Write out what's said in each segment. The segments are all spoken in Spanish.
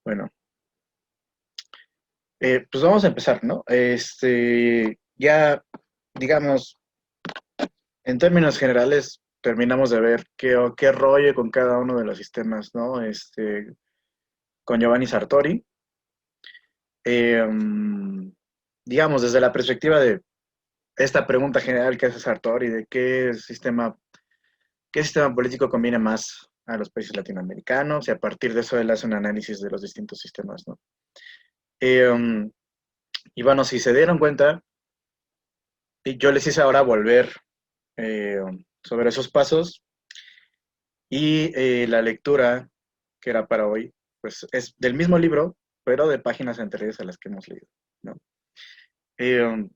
Bueno, pues vamos a empezar, ¿no? Ya, digamos, en términos generales, terminamos de ver qué rollo con cada uno de los sistemas, ¿no? Con Giovanni Sartori. Digamos, desde la perspectiva de esta pregunta general que hace Sartori, de qué sistema político conviene más a los países latinoamericanos, y a partir de eso él hace un análisis de los distintos sistemas, ¿no? Eh, y bueno, si se dieron cuenta, y yo les hice ahora volver eh, sobre esos pasos y la lectura que era para hoy, pues es del mismo libro, pero de páginas anteriores a las que hemos leído, ¿no? Eh,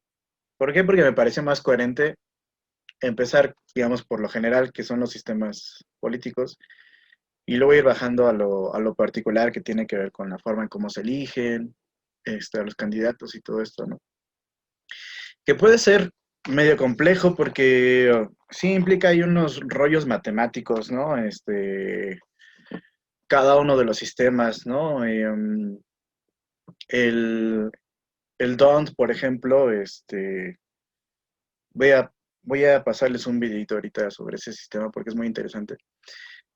¿Por qué? Porque me parece más coherente empezar, digamos, por lo general, que son los sistemas políticos, y luego ir bajando a lo particular que tiene que ver con la forma en cómo se eligen, a los candidatos y todo esto, ¿no? Que puede ser medio complejo porque sí implica hay unos rollos matemáticos, ¿no? Cada uno de los sistemas, ¿no? El, el DONT, por ejemplo, voy a, voy a pasarles un videito ahorita sobre ese sistema porque es muy interesante.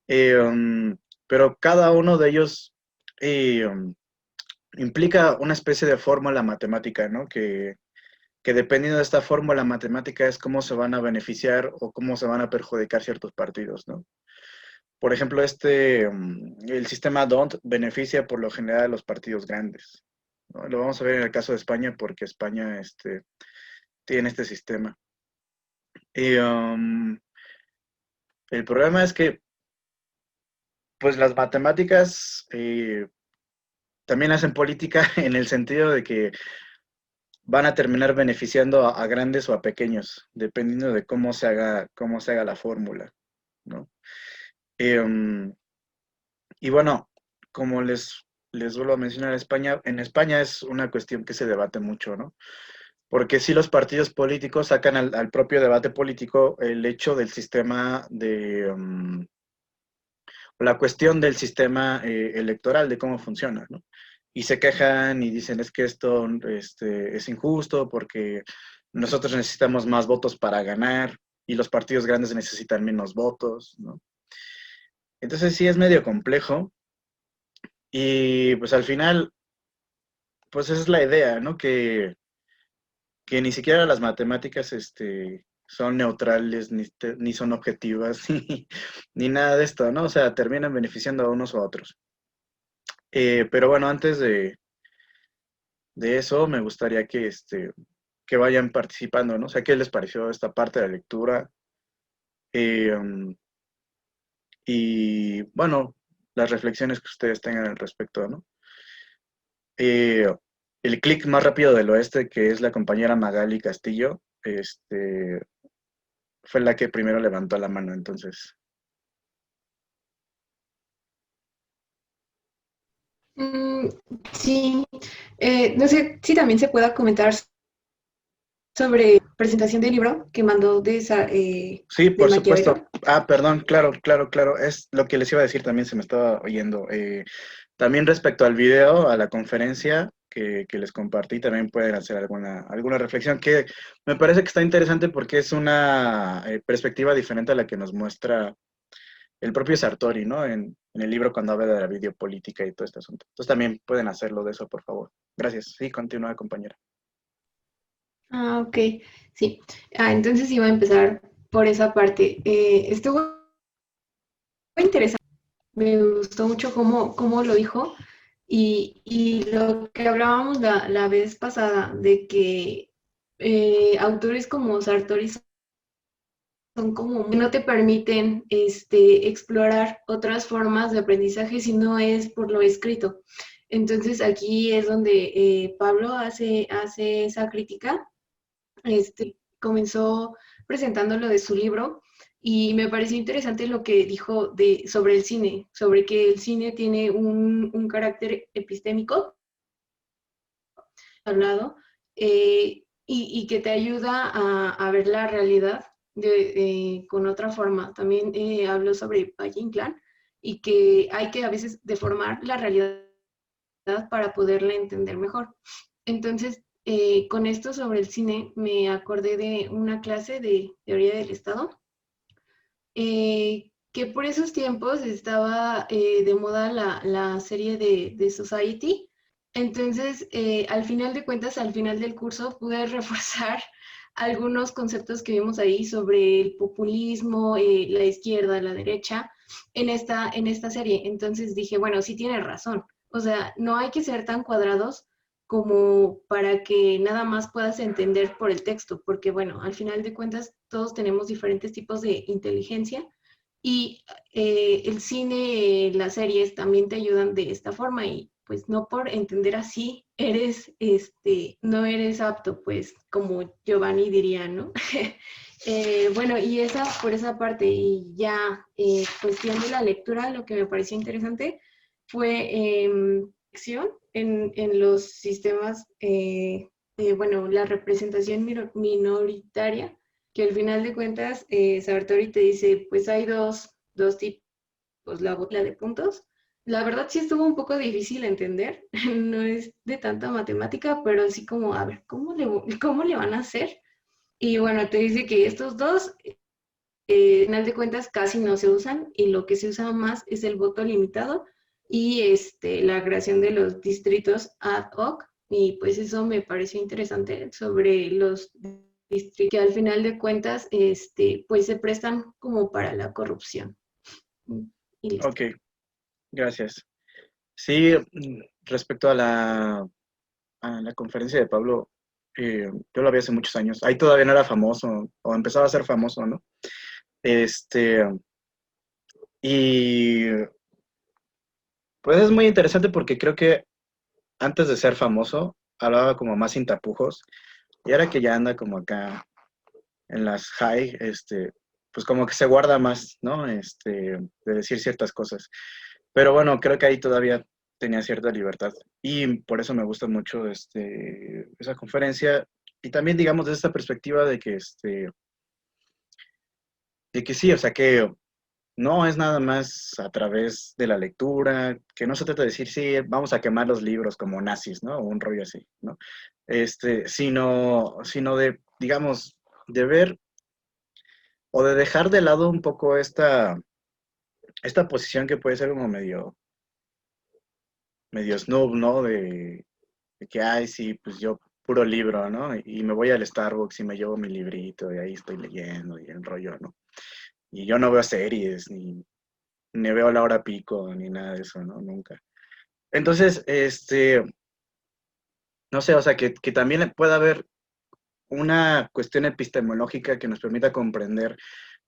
Eh, um, pero cada uno de ellos eh, um, implica una especie de fórmula matemática, ¿no? Que dependiendo de esta fórmula matemática es cómo se van a beneficiar o cómo se van a perjudicar ciertos partidos, ¿no? Por ejemplo, el sistema DONT beneficia por lo general a los partidos grandes, ¿no? Lo vamos a ver en el caso de España porque España tiene este sistema. Y el problema es que, pues las matemáticas también hacen política en el sentido de que van a terminar beneficiando a grandes o a pequeños, dependiendo de cómo se haga la fórmula, ¿no? Em, y bueno, como les vuelvo a mencionar, en España es una cuestión que se debate mucho, ¿no? Porque si los partidos políticos sacan al propio debate político el hecho del sistema la cuestión del sistema electoral, de cómo funciona, ¿no? Y se quejan y dicen es que esto es injusto porque nosotros necesitamos más votos para ganar y los partidos grandes necesitan menos votos, ¿no? Entonces sí es medio complejo y pues al final, pues esa es la idea, ¿no? Que ni siquiera las matemáticas son neutrales, ni son objetivas, ni nada de esto, ¿no? O sea, terminan beneficiando a unos o a otros. Pero bueno, antes de eso, me gustaría que vayan participando, ¿no? O sea, ¿qué les pareció esta parte de la lectura? Um, y bueno, las reflexiones que ustedes tengan al respecto, ¿no? Eh, el clic más rápido del oeste, que es la compañera Magali Castillo, fue la que primero levantó la mano, entonces. Mm, sí, no sé si también se pueda comentar sobre presentación del libro que mandó Sí, de por supuesto. Maquiavelo. Ah, perdón, claro, claro, claro. Es lo que les iba a decir también, se me estaba oyendo. También respecto al video, a la conferencia que les compartí, también pueden hacer alguna reflexión que me parece que está interesante porque es una perspectiva diferente a la que nos muestra el propio Sartori, ¿no? En el libro cuando habla de la videopolítica y todo este asunto. Entonces también pueden hacerlo de eso, por favor. Gracias. Sí, continúa, compañera. Ah, ok, sí. Entonces iba a empezar por esa parte. Estuvo muy interesante, me gustó mucho cómo lo dijo y lo que hablábamos la vez pasada de que autores como Sartori son como que no te permiten explorar otras formas de aprendizaje si no es por lo escrito. Entonces aquí es donde Pablo hace esa crítica. Comenzó presentando lo de su libro y me pareció interesante lo que dijo sobre el cine, sobre que el cine tiene un carácter epistémico hablado, y que te ayuda a ver la realidad con otra forma. También habló sobre Valle Inclán y que hay que a veces deformar la realidad para poderla entender mejor. Entonces, con esto sobre el cine, me acordé de una clase de teoría del Estado, que por esos tiempos estaba de moda la serie de Society. Entonces, al final de cuentas, al final del curso, pude reforzar algunos conceptos que vimos ahí sobre el populismo, la izquierda, la derecha, en esta serie. Entonces dije, bueno, sí tiene razón. O sea, no hay que ser tan cuadrados como para que nada más puedas entender por el texto, porque bueno, al final de cuentas todos tenemos diferentes tipos de inteligencia y el cine, las series también te ayudan de esta forma y pues no por entender así eres, no eres apto, pues como Giovanni diría, ¿no? Bueno, y esa por esa parte, y ya cuestión de la lectura, lo que me pareció interesante fue en los sistemas, bueno, la representación minoritaria, que al final de cuentas, Sartori te dice, pues hay dos tipos, la bola de puntos. La verdad sí estuvo un poco difícil entender, no es de tanta matemática, pero así como, a ver, cómo le van a hacer? Y bueno, te dice que estos dos, al final de cuentas, casi no se usan y lo que se usa más es el voto limitado y la creación de los distritos ad hoc. Y pues eso me pareció interesante sobre los distritos que al final de cuentas, pues se prestan como para la corrupción. Y listo. Ok, gracias. Sí, respecto a la conferencia de Pablo, yo la vi hace muchos años. Ahí todavía no era famoso, o empezaba a ser famoso, ¿no? Este, y pues es muy interesante porque creo que antes de ser famoso, hablaba como más sin tapujos, y ahora que ya anda como acá en las high, pues como que se guarda más, ¿no? De decir ciertas cosas. Pero bueno, creo que ahí todavía tenía cierta libertad. Y por eso me gusta mucho esa conferencia. Y también, digamos, desde esta perspectiva de que sí, o sea, que no es nada más a través de la lectura, que no se trata de decir, sí, vamos a quemar los libros como nazis, ¿no? O un rollo así, ¿no? Sino de, digamos, de ver o de dejar de lado un poco esta posición que puede ser como medio snob, ¿no? De que, ay, sí, pues yo puro libro, ¿no? Y me voy al Starbucks y me llevo mi librito y ahí estoy leyendo y el rollo, ¿no? Y yo no veo series, ni veo la hora pico, ni nada de eso, ¿no? Nunca. Entonces, no sé, o sea, que también pueda haber una cuestión epistemológica que nos permita comprender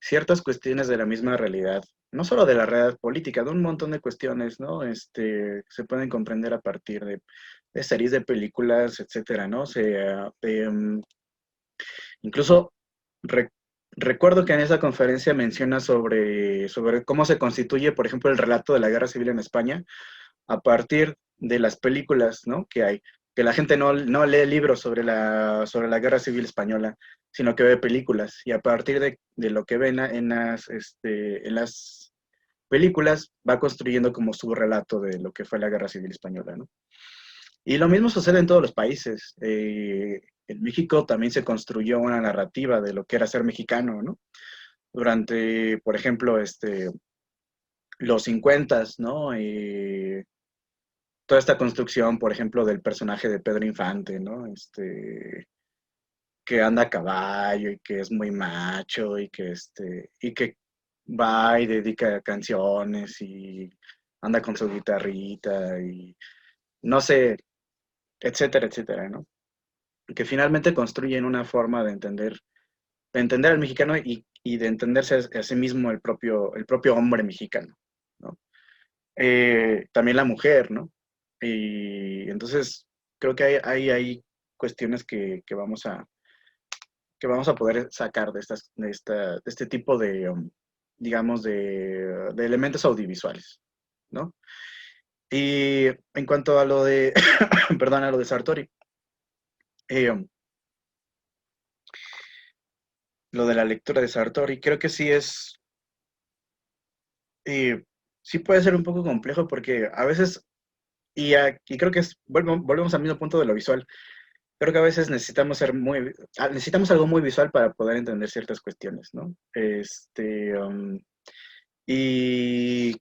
ciertas cuestiones de la misma realidad, no solo de la realidad política, de un montón de cuestiones, ¿no? Se pueden comprender a partir de series, de películas, etcétera, ¿no? O sea, incluso re- recuerdo que en esa conferencia menciona sobre cómo se constituye, por ejemplo, el relato de la Guerra Civil en España a partir de las películas, ¿no? Que hay, que la gente no lee libros sobre la Guerra Civil Española, sino que ve películas, y a partir de lo que ven en las películas va construyendo como su relato de lo que fue la Guerra Civil Española, ¿no? Y lo mismo sucede en todos los países. En México también se construyó una narrativa de lo que era ser mexicano, ¿no? Durante, por ejemplo, los 50, ¿no? Toda esta construcción, por ejemplo, del personaje de Pedro Infante, ¿no? Que anda a caballo y que es muy macho y que va y dedica canciones y anda con su guitarrita y no sé, etcétera, etcétera, ¿no? Que finalmente construyen una forma de entender al mexicano y de entenderse a sí mismo el propio hombre mexicano, ¿no? También la mujer, ¿no? Y entonces creo que hay cuestiones que vamos a poder sacar de este tipo digamos, de elementos audiovisuales, ¿no? Y en cuanto a lo de, perdón, a lo de Sartori, eh, um, lo de la lectura de Sartori, creo que eh, sí puede ser un poco complejo porque a veces y creo que volvemos al mismo punto de lo visual. Creo que a veces necesitamos algo muy visual para poder entender ciertas cuestiones, ¿no? Y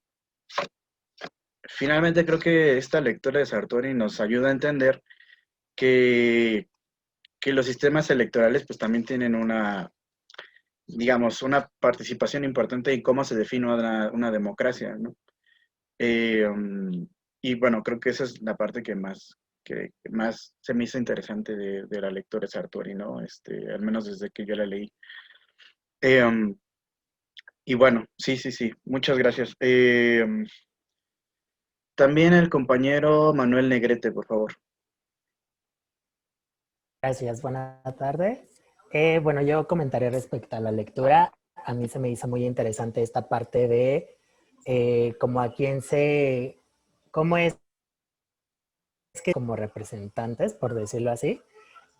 finalmente creo que esta lectura de Sartori nos ayuda a entender que, que los sistemas electorales pues también tienen digamos, una participación importante en cómo se define una democracia, ¿no? Y bueno, creo que esa es la parte que más se me hizo interesante de la lectura de Sartori, ¿no? Al menos desde que yo la leí. Eh, um, y bueno, sí, sí, sí, muchas gracias. También el compañero Manuel Negrete, por favor. Gracias, buena tarde. Bueno, yo comentaré respecto a la lectura. A mí se me hizo muy interesante esta parte de cómo a quién cómo es que como representantes, por decirlo así,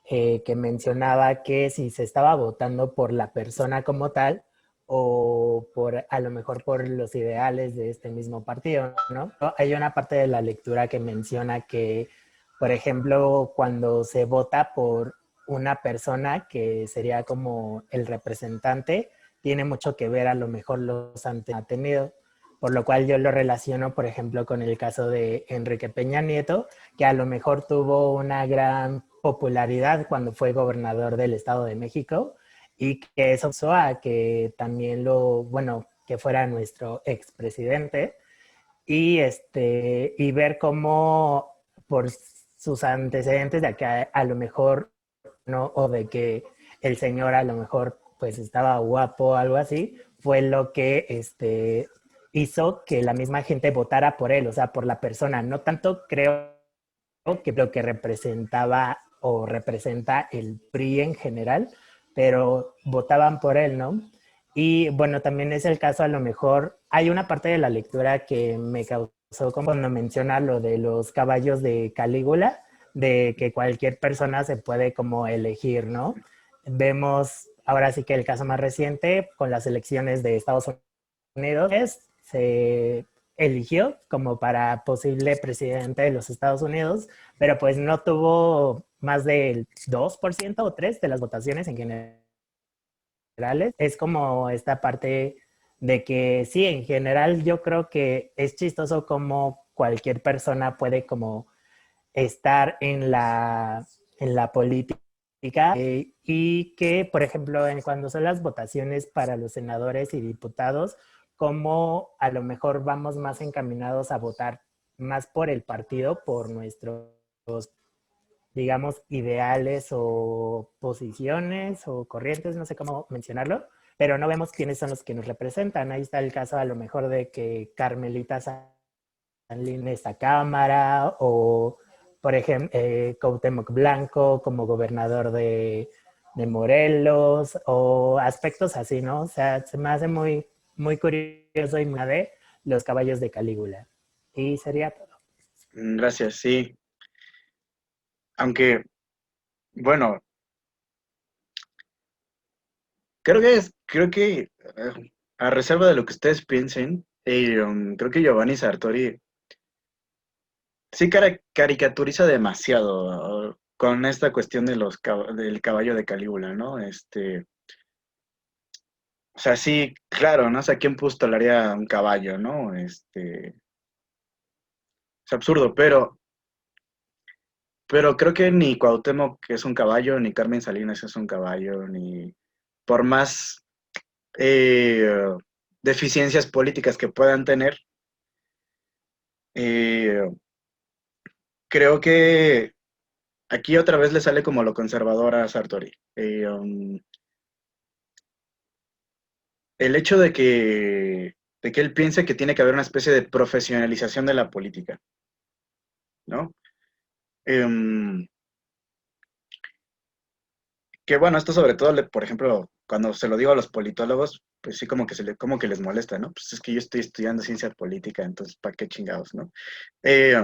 que mencionaba que si se estaba votando por la persona como tal o por a lo mejor por los ideales de este mismo partido, ¿no? Hay una parte de la lectura que menciona que, por ejemplo, cuando se vota por una persona que sería como el representante, tiene mucho que ver a lo mejor los antecedentes, por lo cual yo lo relaciono, por ejemplo, con el caso de Enrique Peña Nieto, que a lo mejor tuvo una gran popularidad cuando fue gobernador del Estado de México y que eso pasó a que también bueno, que fuera nuestro expresidente y ver cómo por sus antecedentes de que a lo mejor, ¿no? O de que el señor a lo mejor pues estaba guapo o algo así, fue lo que hizo que la misma gente votara por él, o sea, por la persona. No tanto creo que lo que representaba o representa el PRI en general, pero votaban por él, ¿no? Y bueno, también es el caso, a lo mejor, hay una parte de la lectura que me causó como cuando menciona lo de los caballos de Calígula, de que cualquier persona se puede como elegir, ¿no? Vemos ahora sí que el caso más reciente con las elecciones de Estados Unidos, se eligió como para posible presidente de los Estados Unidos, pero pues no tuvo más del 2% o 3% de las votaciones en generales. Es como esta parte de que sí, en general yo creo que es chistoso como cualquier persona puede como estar en la política y que, por ejemplo, cuando son las votaciones para los senadores y diputados, como a lo mejor vamos más encaminados a votar más por el partido, por nuestros, digamos, ideales o posiciones o corrientes, no sé cómo mencionarlo, pero no vemos quiénes son los que nos representan. Ahí está el caso a lo mejor de que Carmelita en esta cámara o, por ejemplo, Cuauhtémoc Blanco como gobernador de Morelos o aspectos así, ¿no? O sea, se me hace muy, muy curioso y muy de los caballos de Calígula. Y sería todo. Gracias, sí. Aunque, bueno, creo que a reserva de lo que ustedes piensen, creo que Giovanni Sartori sí caricaturiza demasiado con esta cuestión del caballo de Calígula, ¿no? O sea, sí, claro, ¿no? O sea, ¿quién postularía un caballo, no? Es absurdo, pero creo que ni Cuauhtémoc es un caballo, ni Carmen Salinas es un caballo, ni por más eh, deficiencias políticas que puedan tener, eh, creo que aquí otra vez le sale como lo conservador a Sartori. El hecho de que él piense que tiene que haber una especie de profesionalización de la política, ¿no? Em, que bueno, esto sobre todo, por ejemplo, cuando se lo digo a los politólogos, pues sí como que les molesta, ¿no? Pues es que yo estoy estudiando ciencia política, entonces ¿para qué chingados, no? Eh,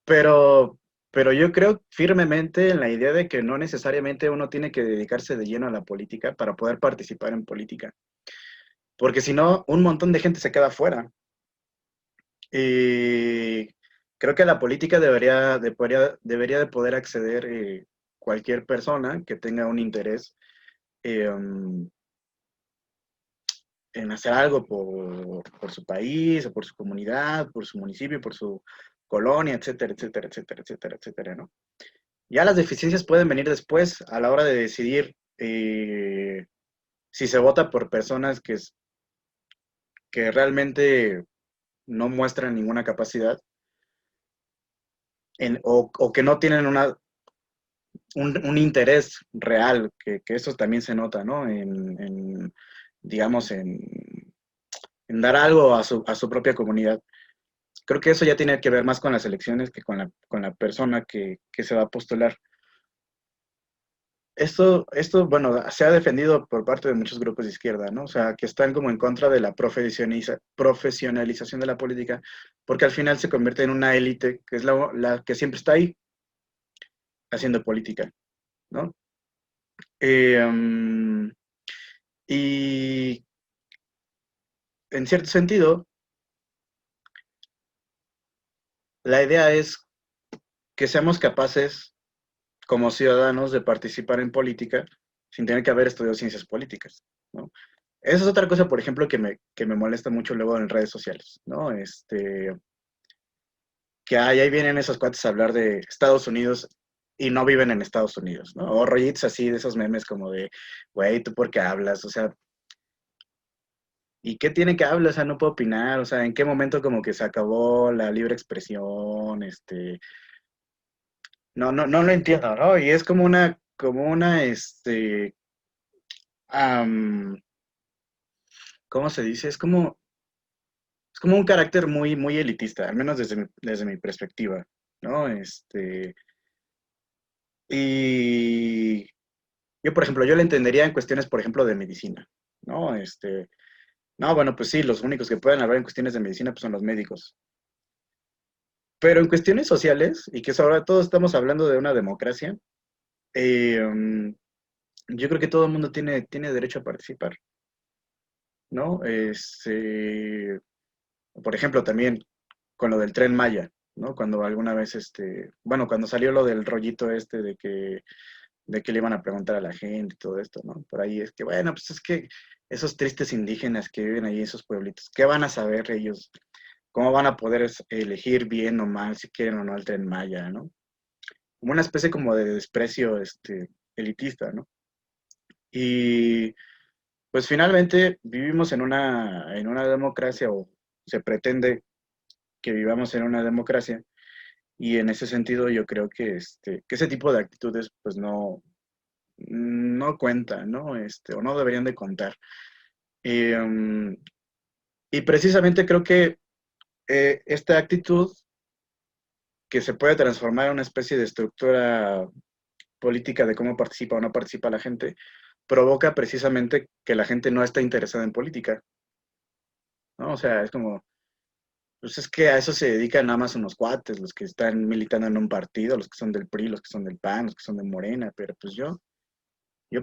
pero, pero yo creo firmemente en la idea de que no necesariamente uno tiene que dedicarse de lleno a la política para poder participar en política, porque si no, un montón de gente se queda fuera. creo que a la política debería de poder acceder cualquier persona que tenga un interés um, en hacer algo por su país, o por su comunidad, por su municipio, por su colonia, etcétera, etcétera, etcétera, etcétera, etcétera, ¿no? Ya las deficiencias pueden venir después a la hora de decidir si se vota por personas que realmente no muestran ninguna capacidad o que no tienen un interés real, que eso también se nota, ¿no? Digamos, en dar algo a su propia comunidad. Creo que eso ya tiene que ver más con las elecciones que con la persona que se va a postular. Bueno, se ha defendido por parte de muchos grupos de izquierda, ¿no? O sea, que están como en contra de la profesionalización de la política, porque al final se convierte en una élite que es la que siempre está ahí haciendo política, ¿no? Um, y en cierto sentido, la idea es que seamos capaces como ciudadanos de participar en política sin tener que haber estudiado ciencias políticas, ¿no? Esa es otra cosa, por ejemplo, que me molesta mucho luego en redes sociales, ¿no? Que ahí vienen esos cuates a hablar de Estados Unidos y no viven en Estados Unidos, ¿no? O rollitos así de esos memes como de, güey, ¿tú por qué hablas? O sea, ¿y qué tiene que hablar? O sea, no puedo opinar, o sea, ¿en qué momento como que se acabó la libre expresión? No lo entiendo, ¿no? Y es am, ¿cómo se dice? Es como un carácter muy elitista, al menos desde mi perspectiva, ¿no? Y yo, por ejemplo, yo lo entendería en cuestiones, por ejemplo, de medicina, ¿no? No, bueno, pues sí, los únicos que pueden hablar en cuestiones de medicina pues son los médicos. Pero en cuestiones sociales, y que sobre todo estamos hablando de una democracia, um, yo creo que todo el mundo tiene derecho a participar, ¿no? Por ejemplo, también con lo del Tren Maya, ¿no? Cuando alguna vez, bueno, cuando salió lo del rollito de que le iban a preguntar a la gente y todo esto, ¿no? Por ahí es que, bueno, pues es que esos tristes indígenas que viven ahí en esos pueblitos, ¿qué van a saber ellos? ¿Cómo van a poder elegir bien o mal si quieren o no el Tren Maya, ¿no? Como una especie como de desprecio, elitista, ¿no? Y pues finalmente vivimos en una democracia o se pretende que vivamos en una democracia y en ese sentido yo creo que ese tipo de actitudes pues no cuentan, ¿no? O no deberían de contar. Y, y precisamente creo que esta actitud que se puede transformar en una especie de estructura política de cómo participa o no participa la gente, provoca precisamente que la gente no está interesada en política, ¿no? O sea, es como, pues es que a eso se dedican nada más unos cuates, los que están militando en un partido, los que son del PRI, los que son del PAN, los que son de Morena, pero pues ¿yo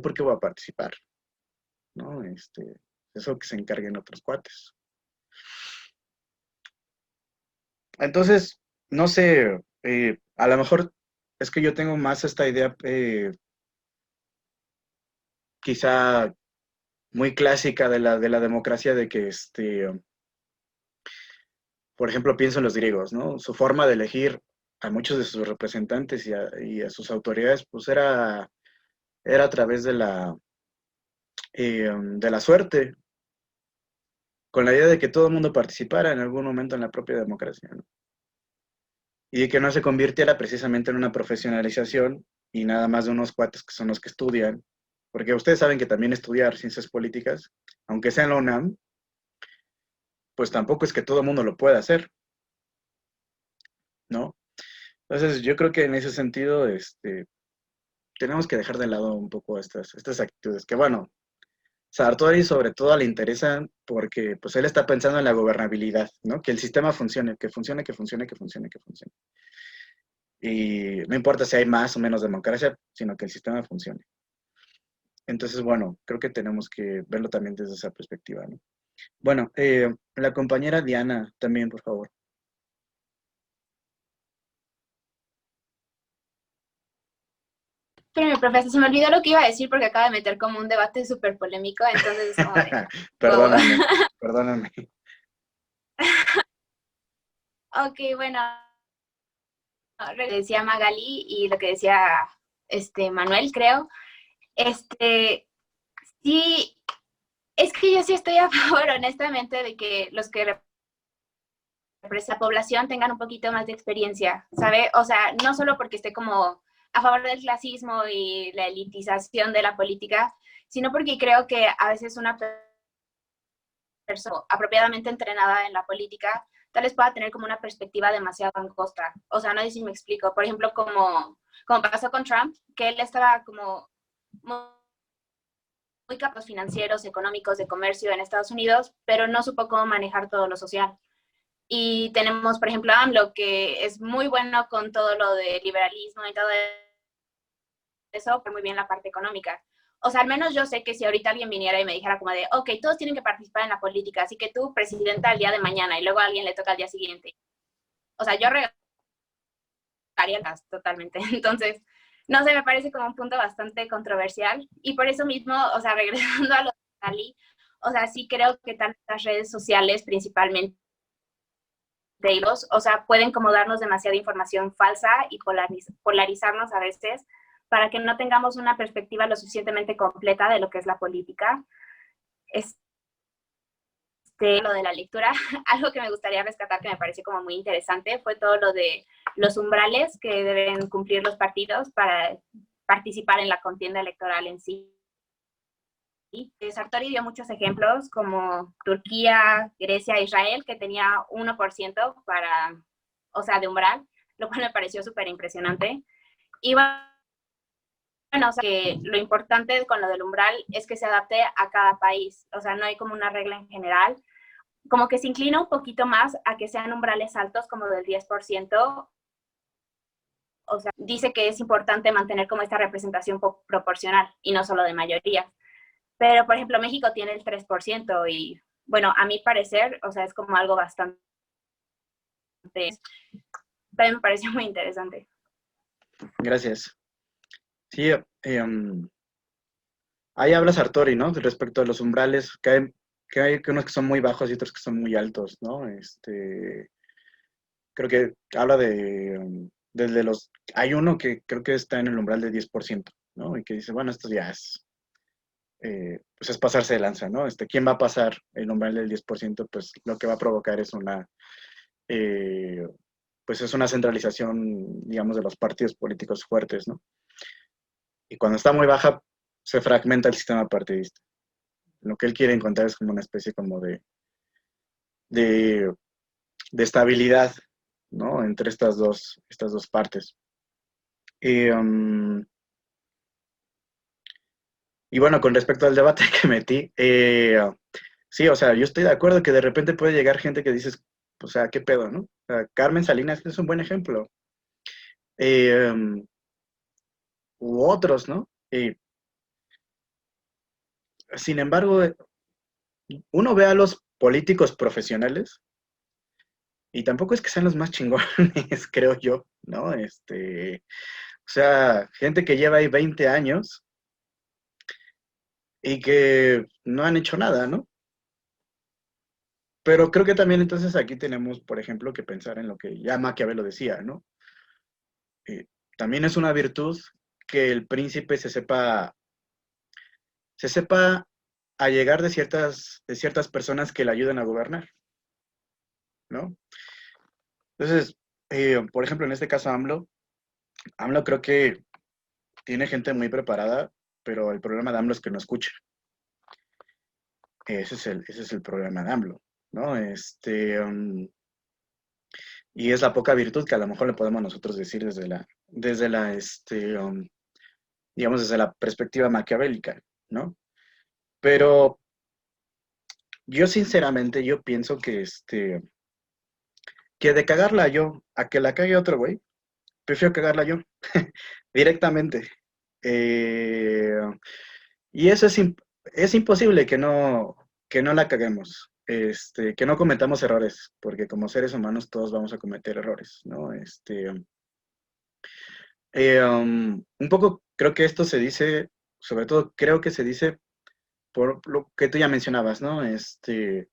por qué voy a participar? ¿No? Eso que se encarguen otros cuates. Entonces, no sé, a lo mejor es que yo tengo más esta idea quizá muy clásica de la democracia de que, por ejemplo, pienso en los griegos, ¿no? Su forma de elegir a muchos de sus representantes y a sus autoridades, pues era a través de la suerte, con la idea de que todo el mundo participara en algún momento en la propia democracia, ¿no? Y de que no se convirtiera precisamente en una profesionalización y nada más de unos cuates que son los que estudian, porque ustedes saben que también estudiar ciencias políticas, aunque sea en la UNAM, pues tampoco es que todo el mundo lo pueda hacer, ¿no? Entonces yo creo que en ese sentido, tenemos que dejar de lado un poco estas actitudes, que bueno, Sartori sobre todo le interesan porque pues él está pensando en la gobernabilidad, ¿no? Que el sistema funcione, que funcione, que funcione, que funcione, que funcione. Y no importa si hay más o menos democracia, sino que el sistema funcione. Entonces, bueno, creo que tenemos que verlo también desde esa perspectiva, ¿no? Bueno, la compañera Diana también, por favor. Pero, profesor, se me olvidó lo que iba a decir porque acaba de meter como un debate súper polémico, entonces es como de... Perdóname, perdóname. Ok, bueno, lo que decía Magali y lo que decía Manuel, creo. Sí, es que yo sí estoy a favor, honestamente, de que los que representan la población tengan un poquito más de experiencia, ¿sabe? O sea, no solo porque esté como a favor del clasismo y la elitización de la política, sino porque creo que a veces una persona apropiadamente entrenada en la política tal vez pueda tener como una perspectiva demasiado angosta. O sea, no sé si me explico. Por ejemplo, como pasó con Trump, que él estaba como muy capaz financieros, económicos, de comercio en Estados Unidos, pero no supo cómo manejar todo lo social. Y tenemos, por ejemplo, a AMLO, que es muy bueno con todo lo de liberalismo y todo eso, pero muy bien la parte económica. O sea, al menos yo sé que si ahorita alguien viniera y me dijera como de, ok, todos tienen que participar en la política, así que tú, presidenta, al día de mañana, y luego a alguien le toca al día siguiente. O sea, yo regalaría las totalmente. Entonces, no sé, me parece como un punto bastante controversial. Y por eso mismo, o sea, regresando a lo de Cali, o sea, sí creo que tantas redes sociales, principalmente o sea, pueden como darnos demasiada información falsa y polarizarnos a veces para que no tengamos una perspectiva lo suficientemente completa de lo que es la política. Lo de la lectura, algo que me gustaría rescatar que me pareció como muy interesante fue todo lo de los umbrales que deben cumplir los partidos para participar en la contienda electoral en sí. Sartori dio muchos ejemplos como Turquía, Grecia, Israel, que tenía 1% para, o sea, de umbral, lo cual me pareció súper impresionante. Y bueno, o sea, que lo importante con lo del umbral es que se adapte a cada país, o sea, no hay como una regla en general, como que se inclina un poquito más a que sean umbrales altos como del 10%, o sea, dice que es importante mantener como esta representación proporcional y no solo de mayoría. Pero, por ejemplo, México tiene el 3% y, bueno, a mi parecer, o sea, es como algo bastante, también me pareció muy interesante. Gracias. Sí, ahí habla Sartori, ¿no? Respecto a los umbrales, que hay unos que son muy bajos y otros que son muy altos, ¿no? Creo que habla desde los... Hay uno que creo que está en el umbral de 10%, ¿no? Y que dice, bueno, esto ya es, pues es pasarse de lanza, ¿no? ¿Quién va a pasar el umbral del 10%? Pues lo que va a provocar es eh, pues es una centralización, digamos, de los partidos políticos fuertes, ¿no? Y cuando está muy baja, se fragmenta el sistema partidista. Lo que él quiere encontrar es como una especie como de, de estabilidad, ¿no? Entre estas dos partes. Y, y bueno, con respecto al debate que metí, sí, o sea, yo estoy de acuerdo que de repente puede llegar gente que dices, o sea, ¿qué pedo, no? O sea, Carmen Salinas es un buen ejemplo. U otros, ¿no? Sin embargo, uno ve a los políticos profesionales y tampoco es que sean los más chingones, creo yo, ¿no? O sea, gente que lleva ahí 20 años y que no han hecho nada, ¿no? Pero creo que también entonces aquí tenemos, por ejemplo, que pensar en lo que ya Maquiavelo decía, ¿no? Eh, También es una virtud que el príncipe se sepa allegar de ciertas personas que le ayuden a gobernar, ¿no? Entonces, por ejemplo, en este caso AMLO creo que tiene gente muy preparada, pero el problema de AMLO es que no escucha. Ese es el problema de AMLO, ¿no? Y es la poca virtud que a lo mejor le podemos nosotros decir digamos, desde la perspectiva maquiavélica, ¿no? Pero yo sinceramente, yo pienso que de cagarla yo a que la cague otro güey, prefiero cagarla yo directamente. Eh, y eso es imposible que no la caguemos, que no cometamos errores, porque como seres humanos todos vamos a cometer errores, ¿no? Un poco creo que esto se dice, sobre todo creo que se dice por lo que tú ya mencionabas, ¿no?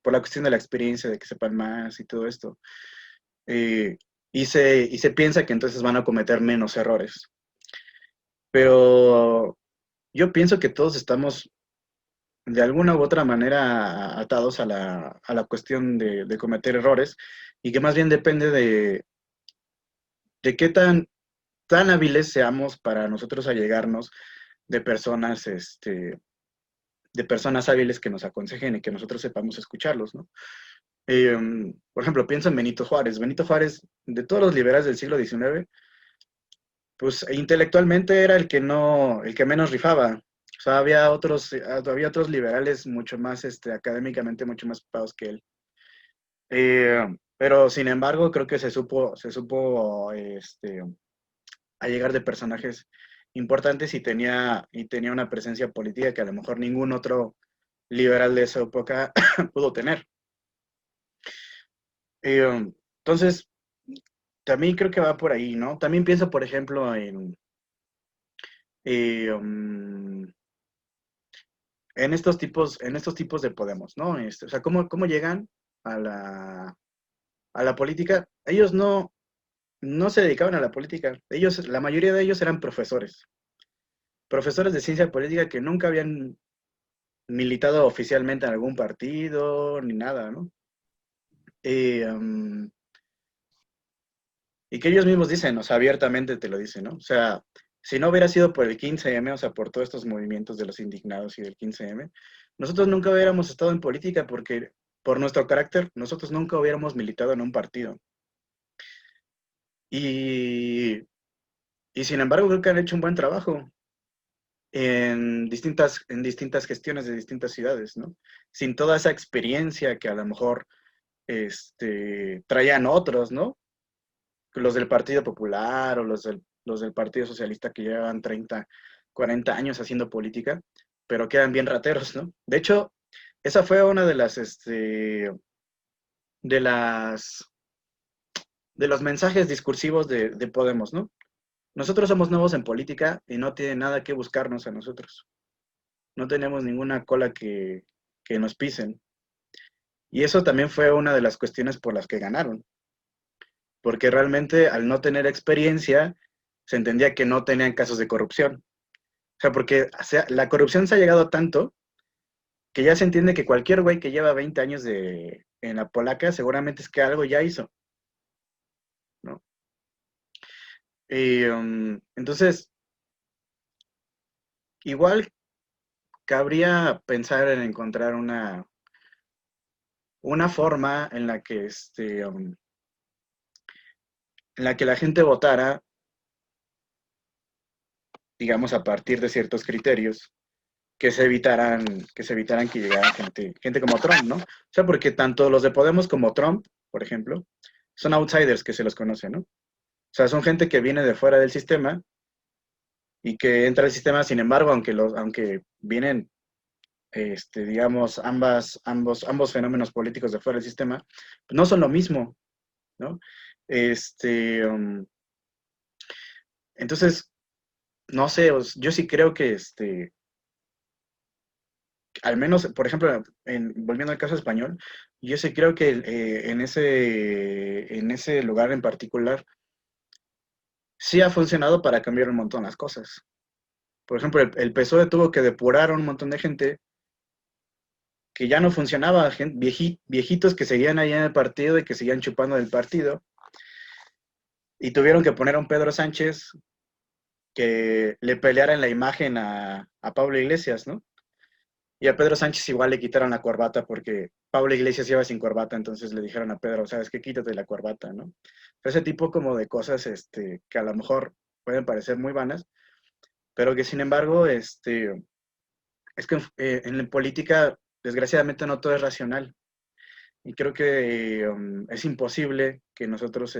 Por la cuestión de la experiencia, de que sepan más y todo esto. Eh, y se piensa que entonces van a cometer menos errores. Pero yo pienso que todos estamos de alguna u otra manera atados a la cuestión de cometer errores y que más bien depende de qué tan hábiles seamos para nosotros allegarnos de personas, de personas hábiles que nos aconsejen y que nosotros sepamos escucharlos, ¿no? Por ejemplo, pienso en Benito Juárez. Benito Juárez, de todos los liberales del siglo XIX, pues intelectualmente era el que no, el que menos rifaba. O sea, había otros liberales mucho más, académicamente mucho más ocupados que él. Pero sin embargo, creo que se supo, a llegar de personajes importantes y tenía una presencia política que a lo mejor ningún otro liberal de esa época pudo tener. Entonces, también creo que va por ahí, ¿no? También pienso, por ejemplo, um, en estos tipos de Podemos, ¿no? O sea, cómo llegan a a la política. Ellos no se dedicaban a la política. Ellos, la mayoría de ellos eran profesores de ciencia política que nunca habían militado oficialmente en algún partido ni nada, ¿no? Eh, um, y que ellos mismos dicen, o sea, abiertamente te lo dicen, ¿no? O sea, si no hubiera sido por el 15M, o sea, por todos estos movimientos de los indignados y del 15M, nosotros nunca hubiéramos estado en política porque por nuestro carácter, nosotros nunca hubiéramos militado en un partido. Y, y sin embargo, creo que han hecho un buen trabajo en distintas gestiones de distintas ciudades, ¿no? Sin toda esa experiencia que a lo mejor traían otros, ¿no? Los del Partido Popular o los del Partido Socialista que llevan 30, 40 años haciendo política, pero quedan bien rateros, ¿no? De hecho, esa fue una de las, de los mensajes discursivos de Podemos, ¿no? Nosotros somos nuevos en política y no tiene nada que buscarnos a nosotros. No tenemos ninguna cola que nos pisen. Y eso también fue una de las cuestiones por las que ganaron. Porque realmente al no tener experiencia, se entendía que no tenían casos de corrupción. O sea, porque la corrupción se ha llegado tanto que ya se entiende que cualquier güey que lleva 20 años en la polaca seguramente es que algo ya hizo, ¿no? Entonces, igual cabría pensar en encontrar una forma en la que, en la que la gente votara, digamos, a partir de ciertos criterios que se evitaran que llegara gente como Trump, ¿no? O sea, porque tanto los de Podemos como Trump, por ejemplo, son outsiders que se los conoce, ¿no? O sea, son gente que viene de fuera del sistema y que entra al sistema, sin embargo, aunque vienen, digamos, ambos fenómenos políticos de fuera del sistema, pues no son lo mismo, ¿no? Entonces, no sé, yo sí creo que, al menos, por ejemplo, volviendo al caso español, yo sí creo que en ese lugar en particular sí ha funcionado para cambiar un montón las cosas. Por ejemplo, el PSOE tuvo que depurar a un montón de gente que ya no funcionaba, viejitos que seguían ahí en el partido y que seguían chupando del partido, y tuvieron que poner a un Pedro Sánchez que le peleara en la imagen a Pablo Iglesias, ¿no? Y a Pedro Sánchez igual le quitaron la corbata porque Pablo Iglesias iba sin corbata, entonces le dijeron a Pedro, ¿sabes qué? Quítate la corbata, ¿no? Ese tipo como de cosas que a lo mejor pueden parecer muy vanas, pero que sin embargo, es que en la política, desgraciadamente, no todo es racional. Y creo que es imposible que nosotros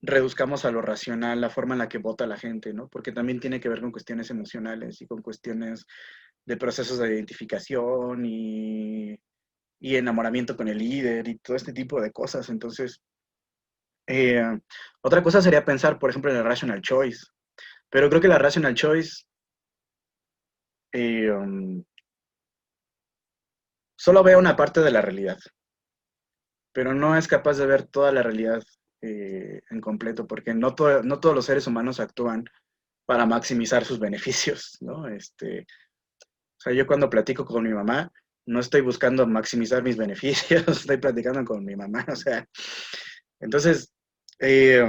reduzcamos a lo racional la forma en la que vota la gente, ¿no? Porque también tiene que ver con cuestiones emocionales y con cuestiones de procesos de identificación y enamoramiento con el líder y todo este tipo de cosas. Entonces, Eh, Otra cosa sería pensar, por ejemplo, en el rational choice, pero creo que la rational choice eh, um, solo ve una parte de la realidad, pero no es capaz de ver toda la realidad en completo, porque no todos los seres humanos actúan para maximizar sus beneficios, ¿no? O sea, yo cuando platico con mi mamá, no estoy buscando maximizar mis beneficios, estoy platicando con mi mamá, o sea, entonces, eh,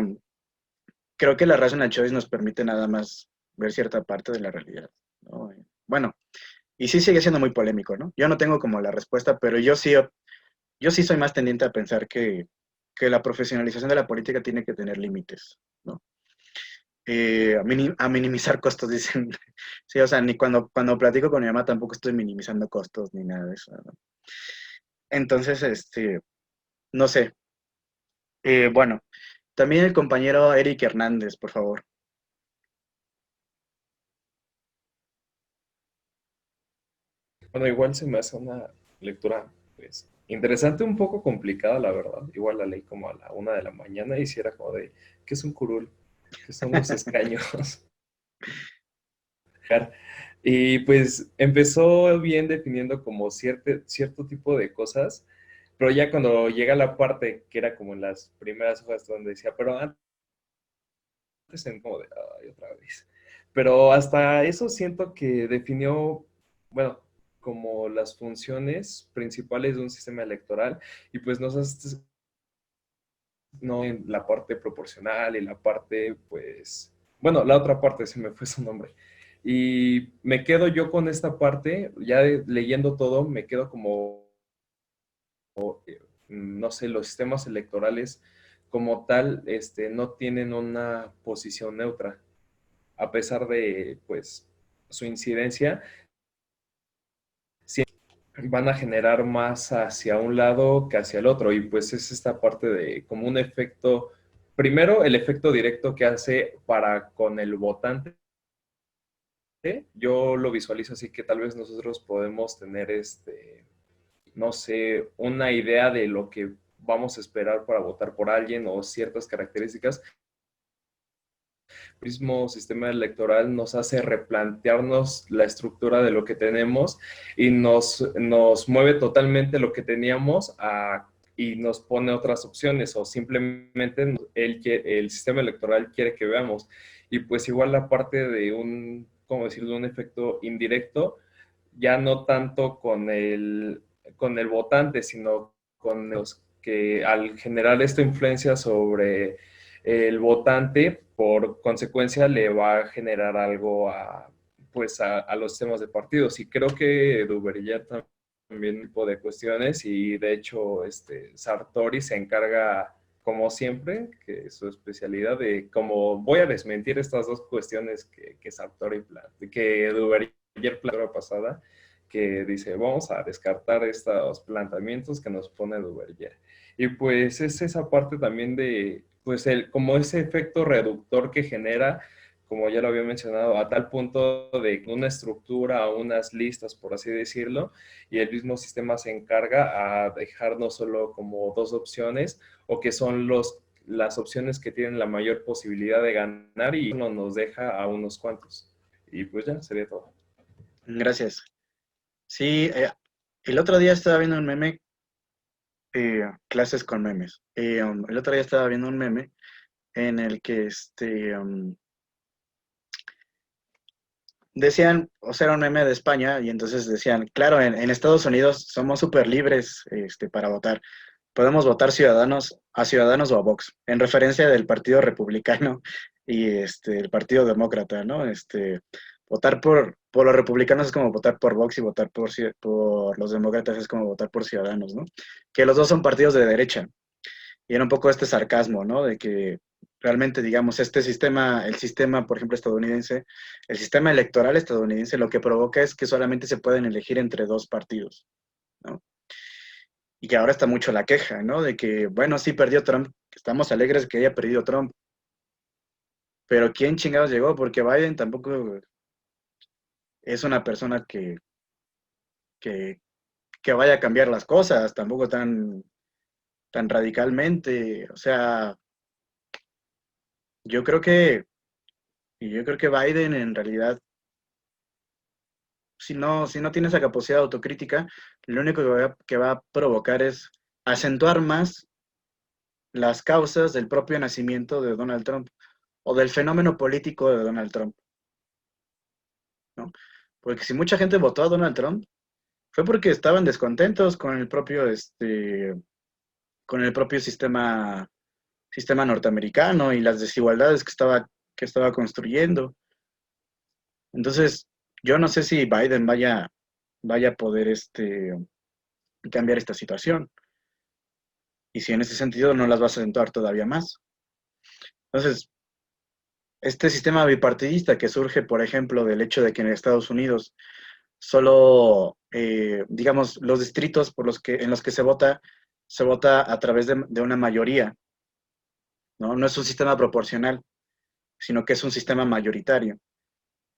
creo que la rational choice nos permite nada más ver cierta parte de la realidad, ¿no? Bueno, y sí sigue siendo muy polémico, ¿no? Yo no tengo como la respuesta, pero yo sí soy más tendiente a pensar que la profesionalización de la política tiene que tener límites, ¿no? A minimizar costos, dicen. Sí, o sea, ni cuando platico con mi mamá tampoco estoy minimizando costos ni nada de eso, ¿no? Entonces, no sé. Bueno, también el compañero Eric Hernández, por favor. Bueno, igual se me hace una lectura, pues, interesante, un poco complicada, la verdad. Igual la leí como a la 1 de la mañana y si era como de, ¿qué es un curul? ¿Qué son los escaños? Y pues empezó bien definiendo como cierto tipo de cosas, pero ya cuando llega la parte que era como en las primeras hojas donde decía, pero antes en como de, ay, otra vez. Pero hasta eso siento que definió, bueno, como las funciones principales de un sistema electoral y pues nos hace, no en la parte proporcional y la parte, pues, bueno, la otra parte se me fue su nombre. Y me quedo yo con esta parte, ya leyendo todo, me quedo como, no sé, los sistemas electorales como tal, no tienen una posición neutra a pesar de pues su incidencia, sí van a generar más hacia un lado que hacia el otro y pues es esta parte de como un efecto, primero el efecto directo que hace para con el votante, yo lo visualizo así que tal vez nosotros podemos tener no sé, una idea de lo que vamos a esperar para votar por alguien o ciertas características, mismo sistema electoral nos hace replantearnos la estructura de lo que tenemos y nos mueve totalmente lo que teníamos y nos pone otras opciones o simplemente el sistema electoral quiere que veamos. Y pues igual la parte de ¿cómo decirlo?, un efecto indirecto, ya no tanto con el votante, sino con los que al generar esta influencia sobre el votante, por consecuencia, le va a generar algo pues a los temas de partidos. Y creo que Duverger también un tipo de cuestiones y de hecho Sartori se encarga, como siempre, que es su especialidad de como voy a desmentir estas dos cuestiones que Sartori que Duverger planteó la pasada, que dice vamos a descartar estos planteamientos que nos pone Duverger. Y pues es esa parte también de, pues como ese efecto reductor que genera, como ya lo había mencionado, a tal punto de una estructura o unas listas, por así decirlo, y el mismo sistema se encarga a dejarnos solo como dos opciones, o que son las opciones que tienen la mayor posibilidad de ganar y uno nos deja a unos cuantos. Y pues ya, sería todo. Gracias. Sí, el otro día estaba viendo un meme, clases con memes. El otro día estaba viendo un meme en el que decían, o sea, era un meme de España, y entonces decían, claro, en Estados Unidos somos súper libres para votar. Podemos votar a Ciudadanos o a Vox, en referencia del Partido Republicano y el Partido Demócrata, ¿no? Votar por los republicanos es como votar por Vox y votar por los demócratas es como votar por Ciudadanos, ¿no? Que los dos son partidos de derecha. Y era un poco este sarcasmo, ¿no? De que realmente, digamos, el sistema, por ejemplo, estadounidense, el sistema electoral estadounidense lo que provoca es que solamente se pueden elegir entre dos partidos, ¿no? Y que ahora está mucho la queja, ¿no? De que, bueno, sí perdió Trump, estamos alegres de que haya perdido Trump, pero ¿quién chingados llegó? Porque Biden tampoco es una persona que, que vaya a cambiar las cosas, tampoco tan radicalmente, o sea, yo creo que, yo creo que Biden en realidad, si no tiene esa capacidad de autocrítica, lo único que va a provocar es acentuar más las causas del propio nacimiento de Donald Trump o del fenómeno político de Donald Trump, ¿no? Porque si mucha gente votó a Donald Trump, fue porque estaban descontentos con el propio sistema norteamericano y las desigualdades que estaba construyendo. Entonces, yo no sé si Biden vaya a poder cambiar esta situación. Y si en ese sentido no las va a acentuar todavía más. Entonces, este sistema bipartidista que surge, por ejemplo, del hecho de que en Estados Unidos solo, digamos, los distritos en los que se vota a través de una mayoría, ¿no? No es un sistema proporcional, sino que es un sistema mayoritario.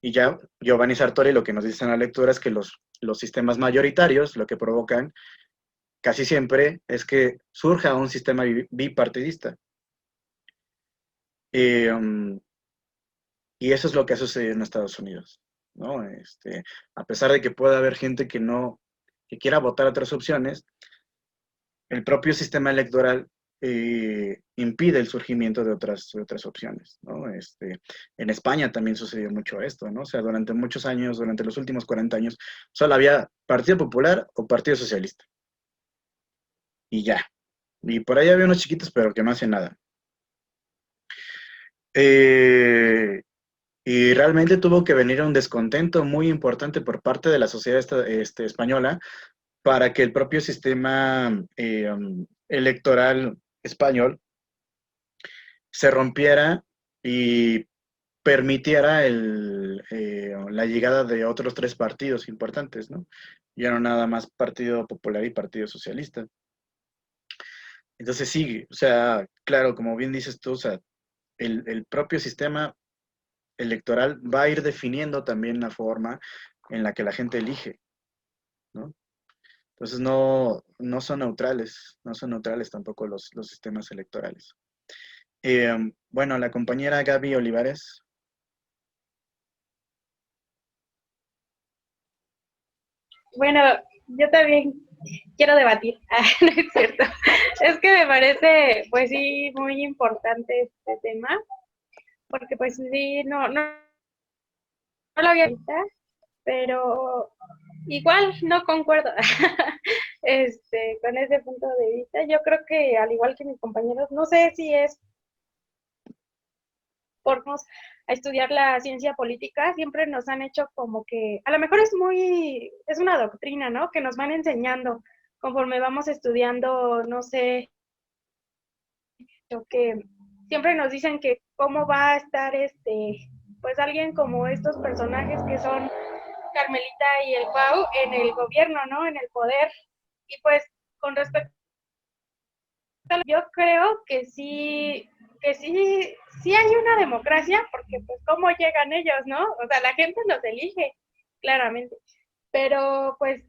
Y ya Giovanni Sartori lo que nos dice en la lectura es que los sistemas mayoritarios lo que provocan casi siempre es que surja un sistema bipartidista. Y eso es lo que ha sucedido en Estados Unidos, ¿no? A pesar de que pueda haber gente que quiera votar otras opciones, el propio sistema electoral impide el surgimiento de otras opciones, ¿no? En España también sucedió mucho esto, ¿no? O sea, durante muchos años, durante los últimos 40 años, solo había Partido Popular o Partido Socialista. Y ya. Y por ahí había unos chiquitos, pero que no hacían nada. Y realmente tuvo que venir un descontento muy importante por parte de la sociedad española para que el propio sistema electoral español se rompiera y permitiera la llegada de otros 3 partidos importantes, ¿no? Ya no nada más Partido Popular y Partido Socialista. Entonces sí, o sea, claro, como bien dices tú, o sea, el propio sistema electoral va a ir definiendo también la forma en la que la gente elige, ¿no? Entonces no son neutrales, no son neutrales tampoco los sistemas electorales. Bueno, la compañera Gaby Olivares. Bueno, yo también quiero debatir. No es cierto. Es que me parece, pues sí, muy importante este tema, porque pues sí, no lo había visto, pero igual no concuerdo con ese punto de vista. Yo creo que al igual que mis compañeros, no sé si es por nos a estudiar la ciencia política, siempre nos han hecho como que, a lo mejor es una doctrina, ¿no? Que nos van enseñando conforme vamos estudiando, no sé, lo que siempre nos dicen que cómo va a estar pues alguien como estos personajes que son Carmelita y el Pau en el gobierno, ¿no? En el poder. Y pues con respecto a yo creo que sí hay una democracia, porque pues cómo llegan ellos, ¿no? O sea, la gente los elige, claramente. Pero pues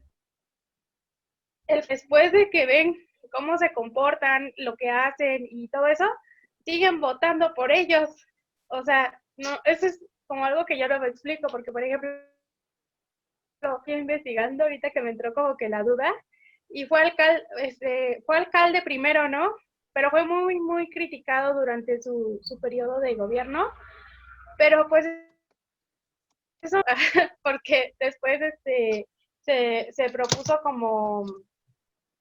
después de que ven cómo se comportan, lo que hacen y todo eso, siguen votando por ellos. O sea, no, eso es como algo que yo no me explico, porque por ejemplo, lo fui investigando ahorita que me entró como que la duda, y fue alcalde primero, ¿no? Pero fue muy, muy criticado durante su periodo de gobierno, pero pues eso, porque después se propuso como,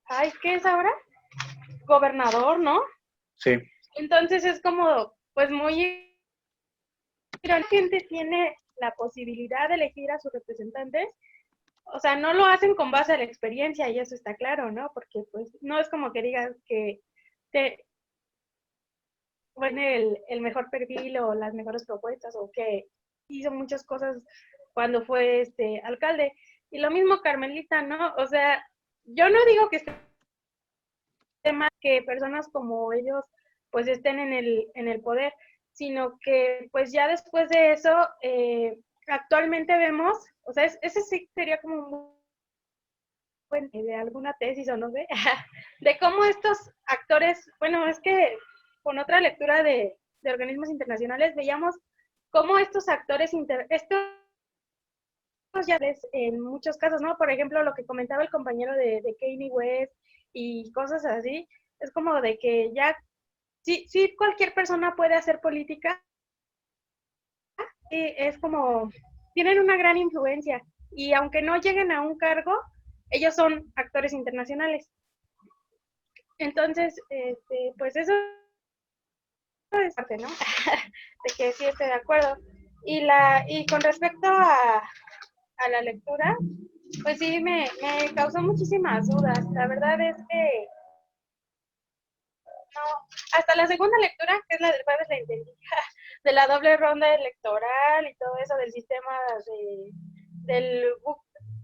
ay, ¿qué es ahora? Gobernador, ¿no? Sí. Entonces es como, pues muy, la gente tiene la posibilidad de elegir a sus representantes. O sea, no lo hacen con base a la experiencia y eso está claro, ¿no? Porque pues no es como que digas que te pone el mejor perfil o las mejores propuestas o que hizo muchas cosas cuando fue alcalde. Y lo mismo Carmelita, ¿no? O sea, yo no digo que esté mal que personas como ellos pues estén en el poder, sino que pues ya después de eso, actualmente vemos, o sea, ese sí sería como un buen de alguna tesis o no sé, de cómo estos actores, bueno, es que con otra lectura de organismos internacionales, veíamos cómo estos actores, estos ya en muchos casos, ¿no? Por ejemplo, lo que comentaba el compañero de Kanye West y cosas así, es como de que ya, sí cualquier persona puede hacer política, es como, tienen una gran influencia y aunque no lleguen a un cargo, ellos son actores internacionales. Entonces, pues eso es parte, ¿no? De que sí estoy de acuerdo. Y con respecto a la lectura, pues sí, me causó muchísimas dudas. La verdad es que no, hasta la segunda lectura, que es la del jueves, la entendí, de la doble ronda electoral y todo eso del sistema del,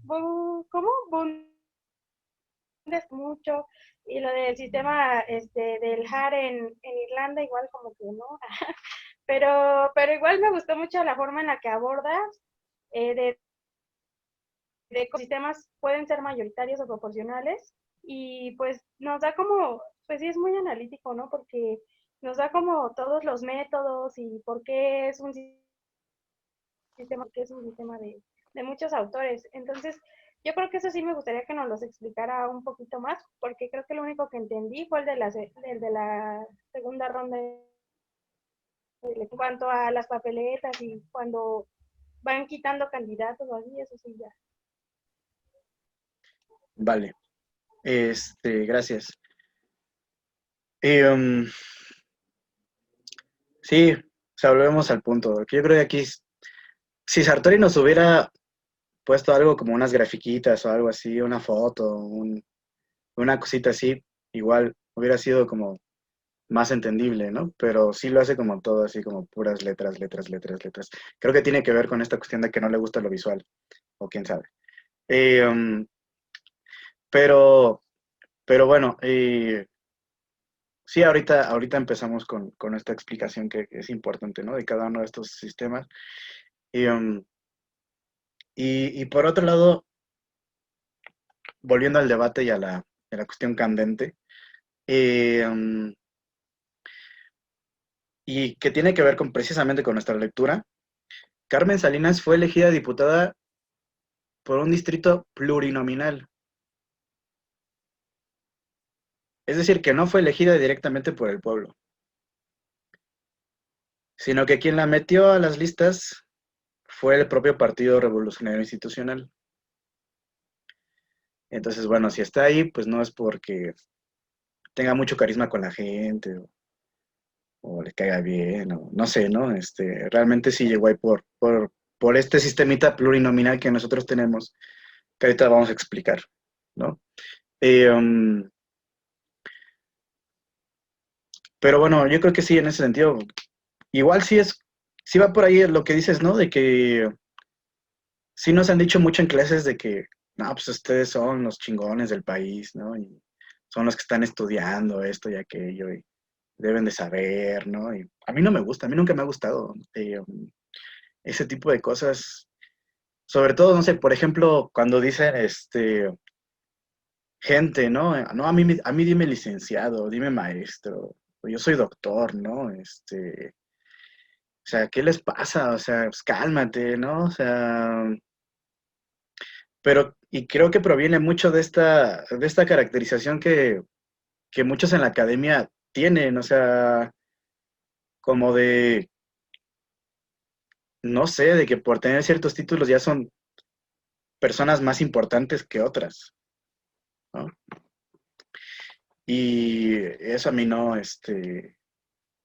¿cómo? Bundes mucho, y lo del sistema del JAR en Irlanda, igual como que no, pero igual me gustó mucho la forma en la que abordas de ecosistemas pueden ser mayoritarios o proporcionales y pues nos da como, pues sí es muy analítico, ¿no? Porque nos da como todos los métodos y por qué es un sistema, que es un sistema de muchos autores. Entonces, yo creo que eso sí me gustaría que nos los explicara un poquito más, porque creo que lo único que entendí fue el de la segunda ronda en cuanto a las papeletas y cuando van quitando candidatos o así, eso sí ya. Vale. Gracias. Um, sí, o sea, volvemos al punto. Que yo creo que aquí, si Sartori nos hubiera puesto algo como unas grafiquitas o algo así, una foto, una cosita así, igual hubiera sido como más entendible, ¿no? Pero sí lo hace como todo, así como puras letras, letras, letras, letras. Creo que tiene que ver con esta cuestión de que no le gusta lo visual, o quién sabe. Eh, um, pero, pero bueno, sí, ahorita empezamos con esta explicación que es importante, ¿no? De cada uno de estos sistemas. Y, um, y por otro lado, volviendo al debate y a la cuestión candente, um, y que tiene que ver con precisamente con nuestra lectura, Carmen Salinas fue elegida diputada por un distrito plurinominal. Es decir, que no fue elegida directamente por el pueblo, sino que quien la metió a las listas fue el propio Partido Revolucionario Institucional. Entonces, bueno, si está ahí, pues no es porque tenga mucho carisma con la gente o le caiga bien, o no sé, ¿no? Realmente sí llegó ahí por este sistemita plurinominal que nosotros tenemos, que ahorita vamos a explicar, ¿no? Eh, um, pero bueno, yo creo que sí, en ese sentido, igual sí va por ahí lo que dices, ¿no? De que sí nos han dicho mucho en clases de que, no, pues ustedes son los chingones del país, ¿no? Y son los que están estudiando esto y aquello, y deben de saber, ¿no? Y a mí no me gusta, a mí nunca me ha gustado ese tipo de cosas. Sobre todo, no sé, por ejemplo, cuando dicen, gente, ¿no? No, a mí dime licenciado, dime maestro, o yo soy doctor, ¿no? O sea, ¿qué les pasa? O sea, pues cálmate, ¿no? O sea, pero, y creo que proviene mucho de esta caracterización que muchos en la academia tienen, o sea, como de, no sé, de que por tener ciertos títulos ya son personas más importantes que otras, ¿no? Y eso a mí no,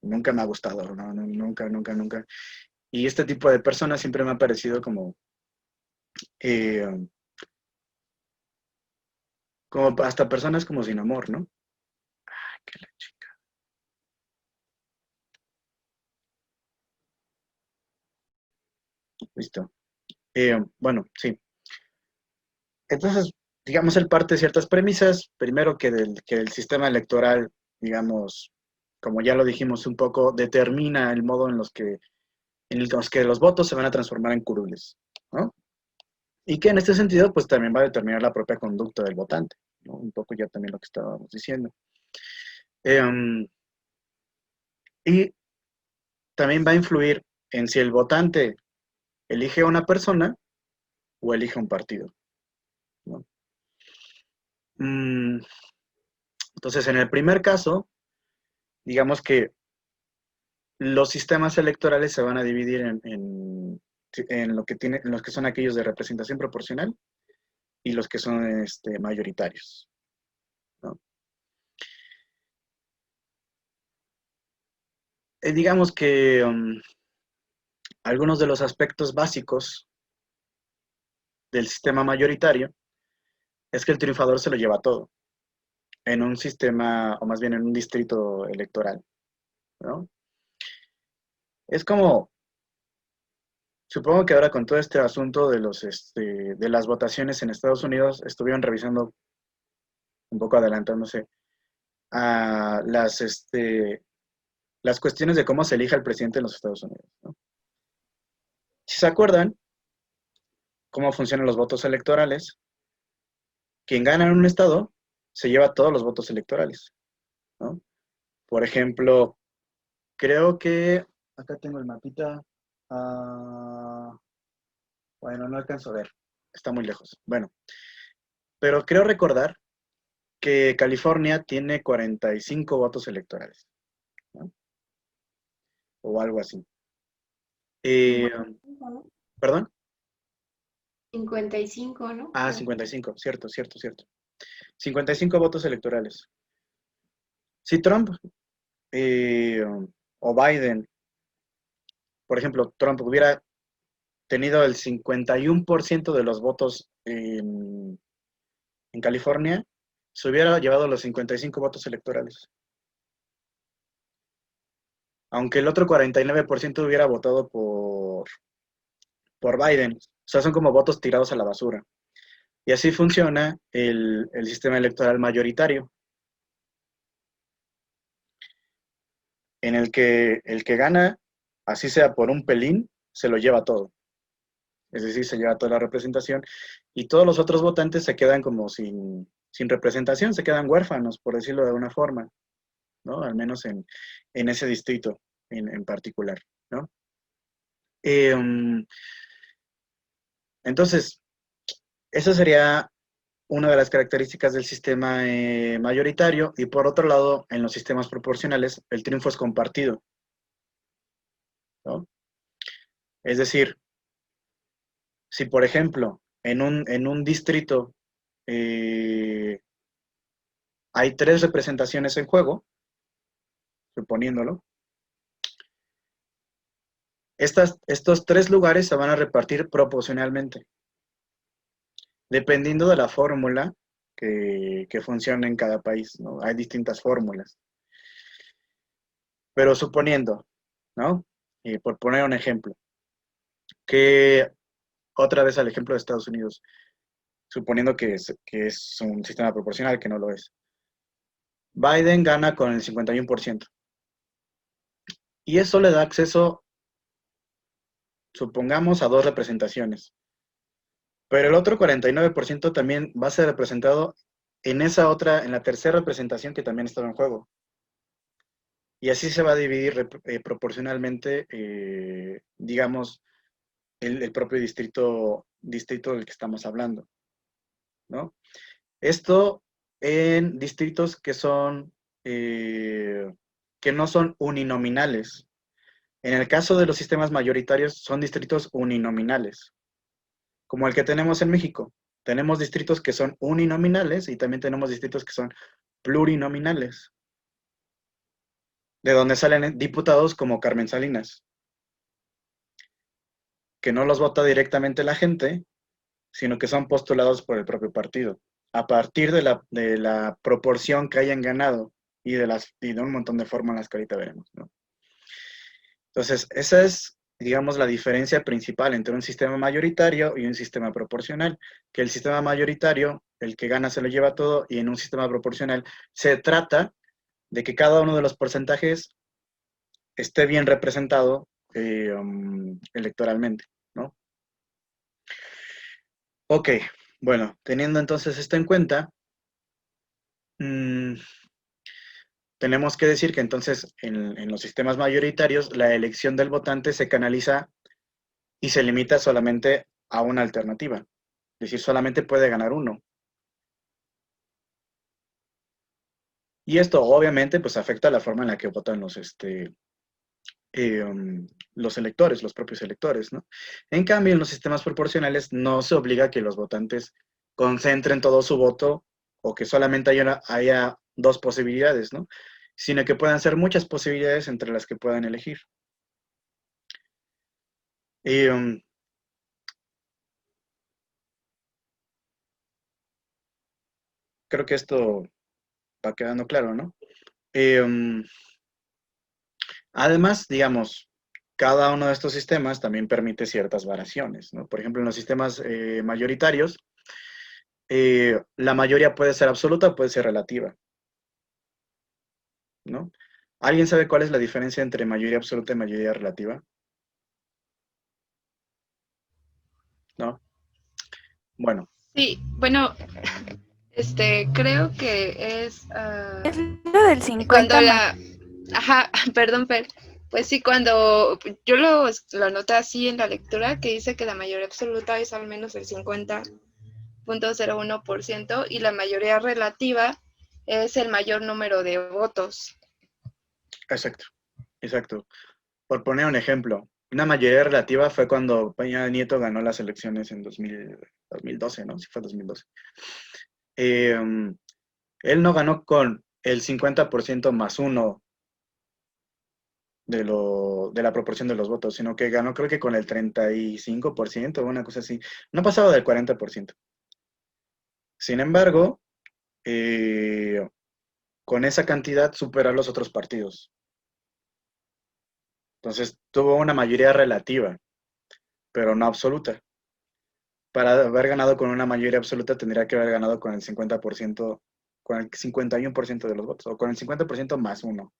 nunca me ha gustado, ¿no? Nunca, nunca, nunca. Y este tipo de personas siempre me ha parecido eh, como hasta personas como sin amor, ¿no? Ay, qué la chica. Listo. Bueno, sí. Entonces, digamos, él parte de ciertas premisas. Primero que el sistema electoral, digamos, como ya lo dijimos un poco, determina el modo en los que los votos se van a transformar en curules, ¿no? Y que en este sentido, pues también va a determinar la propia conducta del votante, ¿no? Un poco ya también lo que estábamos diciendo. Y también va a influir en si el votante elige a una persona o elige un partido, ¿no? Entonces, en el primer caso, digamos que los sistemas electorales se van a dividir en los que son aquellos de representación proporcional y los que son mayoritarios, ¿no? Digamos que algunos de los aspectos básicos del sistema mayoritario es que el triunfador se lo lleva todo en un sistema, o más bien en un distrito electoral, ¿no? Es como, supongo que ahora con todo este asunto de las votaciones en Estados Unidos, estuvieron revisando, un poco adelantándose, a las cuestiones de cómo se elige al presidente en los Estados Unidos, ¿no? Si se acuerdan cómo funcionan los votos electorales, quien gana en un estado se lleva todos los votos electorales, ¿no? Por ejemplo, creo que, acá tengo el mapita, bueno, no alcanzo a ver, está muy lejos. Bueno, pero creo recordar que California tiene 45 votos electorales, ¿no? O algo así. ¿Perdón? 55, ¿no? Ah, 55, cierto, cierto, cierto. 55 votos electorales. Si Trump o Biden, por ejemplo, Trump hubiera tenido el 51% de los votos en California, se hubiera llevado los 55 votos electorales. Aunque el otro 49% hubiera votado por Biden. O sea, son como votos tirados a la basura. Y así funciona el sistema electoral mayoritario, en el que gana, así sea por un pelín, se lo lleva todo. Es decir, se lleva toda la representación y todos los otros votantes se quedan como sin representación, se quedan huérfanos, por decirlo de alguna forma, ¿no? Al menos en ese distrito en particular, ¿no? Entonces, esa sería una de las características del sistema mayoritario, y por otro lado, en los sistemas proporcionales, el triunfo es compartido, ¿no? Es decir, si por ejemplo, en un distrito hay 3 representaciones en juego, suponiéndolo, estos 3 lugares se van a repartir proporcionalmente, dependiendo de la fórmula que funcione en cada país, ¿no? Hay distintas fórmulas. Pero suponiendo, ¿no? Y por poner un ejemplo, que otra vez al ejemplo de Estados Unidos, suponiendo que es un sistema proporcional, que no lo es. Biden gana con el 51%. Y eso le da acceso, supongamos, a 2 representaciones. Pero el otro 49% también va a ser representado en esa otra, en la tercera representación que también estaba en juego. Y así se va a dividir proporcionalmente, digamos, el propio distrito del que estamos hablando, ¿no? Esto en distritos que no son uninominales. En el caso de los sistemas mayoritarios, son distritos uninominales, como el que tenemos en México. Tenemos distritos que son uninominales y también tenemos distritos que son plurinominales, de donde salen diputados como Carmen Salinas, que no los vota directamente la gente, sino que son postulados por el propio partido, a partir de la proporción que hayan ganado y de un montón de fórmulas que ahorita veremos, ¿no? Entonces, esa es, digamos, la diferencia principal entre un sistema mayoritario y un sistema proporcional, que el sistema mayoritario, el que gana se lo lleva todo, y en un sistema proporcional se trata de que cada uno de los porcentajes esté bien representado electoralmente, ¿no? Ok, bueno, teniendo entonces esto en cuenta, tenemos que decir que entonces en los sistemas mayoritarios la elección del votante se canaliza y se limita solamente a una alternativa. Es decir, solamente puede ganar uno. Y esto obviamente pues afecta la forma en la que votan los electores, los propios electores, ¿no? En cambio, en los sistemas proporcionales no se obliga a que los votantes concentren todo su voto o que solamente haya dos posibilidades, ¿no? Sino que puedan ser muchas posibilidades entre las que puedan elegir. Creo que esto va quedando claro, ¿no? Además, digamos, cada uno de estos sistemas también permite ciertas variaciones, ¿no? Por ejemplo, en los sistemas mayoritarios, la mayoría puede ser absoluta o puede ser relativa, ¿no? ¿Alguien sabe cuál es la diferencia entre mayoría absoluta y mayoría relativa? ¿No? Bueno, Sí, bueno, creo que es Es lo del 50 cuando la, ajá, perdón, pues sí, cuando yo lo noté así en la lectura, que dice que la mayoría absoluta es al menos el 50.01% y la mayoría relativa es el mayor número de votos. exacto, exacto. Por poner un ejemplo, una mayoría relativa fue cuando Peña Nieto ganó las elecciones en 2012, ¿no? Sí fue 2012. Él no ganó con el 50% más uno de la proporción de los votos, sino que ganó creo que con el 35% o una cosa así. No pasaba del 40%. Sin embargo, con esa cantidad supera a los otros partidos. Entonces tuvo una mayoría relativa, pero no absoluta. Para haber ganado con una mayoría absoluta tendría que haber ganado con el 50%, con el 51% de los votos, o con el 50% más uno.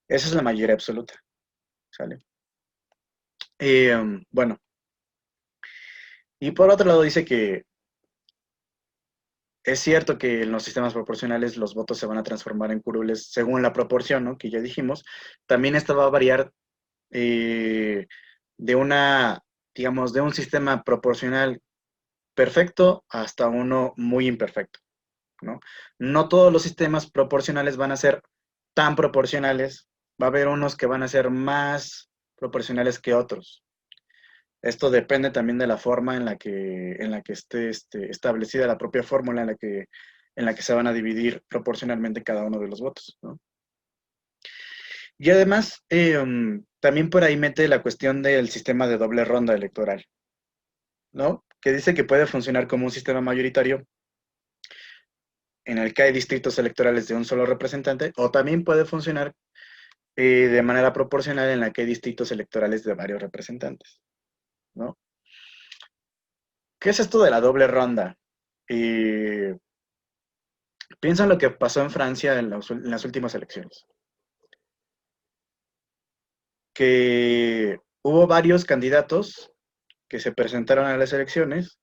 Esa es la mayoría absoluta. ¿Sale? Bueno. Y por otro lado dice que es cierto que en los sistemas proporcionales los votos se van a transformar en curules según la proporción, ¿no? Que ya dijimos. También esta va a variar de digamos, de un sistema proporcional perfecto hasta uno muy imperfecto, ¿no? No todos los sistemas proporcionales van a ser tan proporcionales. Va a haber unos que van a ser más proporcionales que otros. Esto depende también de la forma en la que esté establecida la propia fórmula en la que se van a dividir proporcionalmente cada uno de los votos, ¿no? Y además, también por ahí mete la cuestión del sistema de doble ronda electoral, ¿no? Que dice que puede funcionar como un sistema mayoritario en el que hay distritos electorales de un solo representante, o también puede funcionar de manera proporcional en la que hay distritos electorales de varios representantes, ¿no? ¿Qué es esto de la doble ronda? Piensa en lo que pasó en Francia en las últimas elecciones. Que hubo varios candidatos que se presentaron a las elecciones,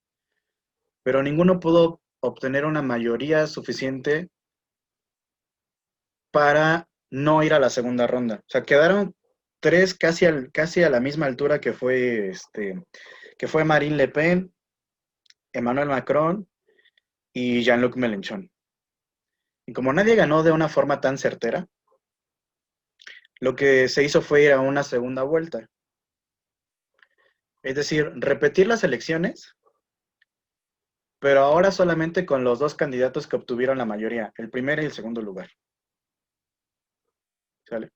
pero ninguno pudo obtener una mayoría suficiente para no ir a la segunda ronda. O sea, quedaron tres casi a la misma altura que fue Marine Le Pen, Emmanuel Macron y Jean-Luc Mélenchon. Y como nadie ganó de una forma tan certera, lo que se hizo fue ir a una segunda vuelta. Es decir, repetir las elecciones, pero ahora solamente con los dos candidatos que obtuvieron la mayoría, el primer y el segundo lugar. ¿Sale?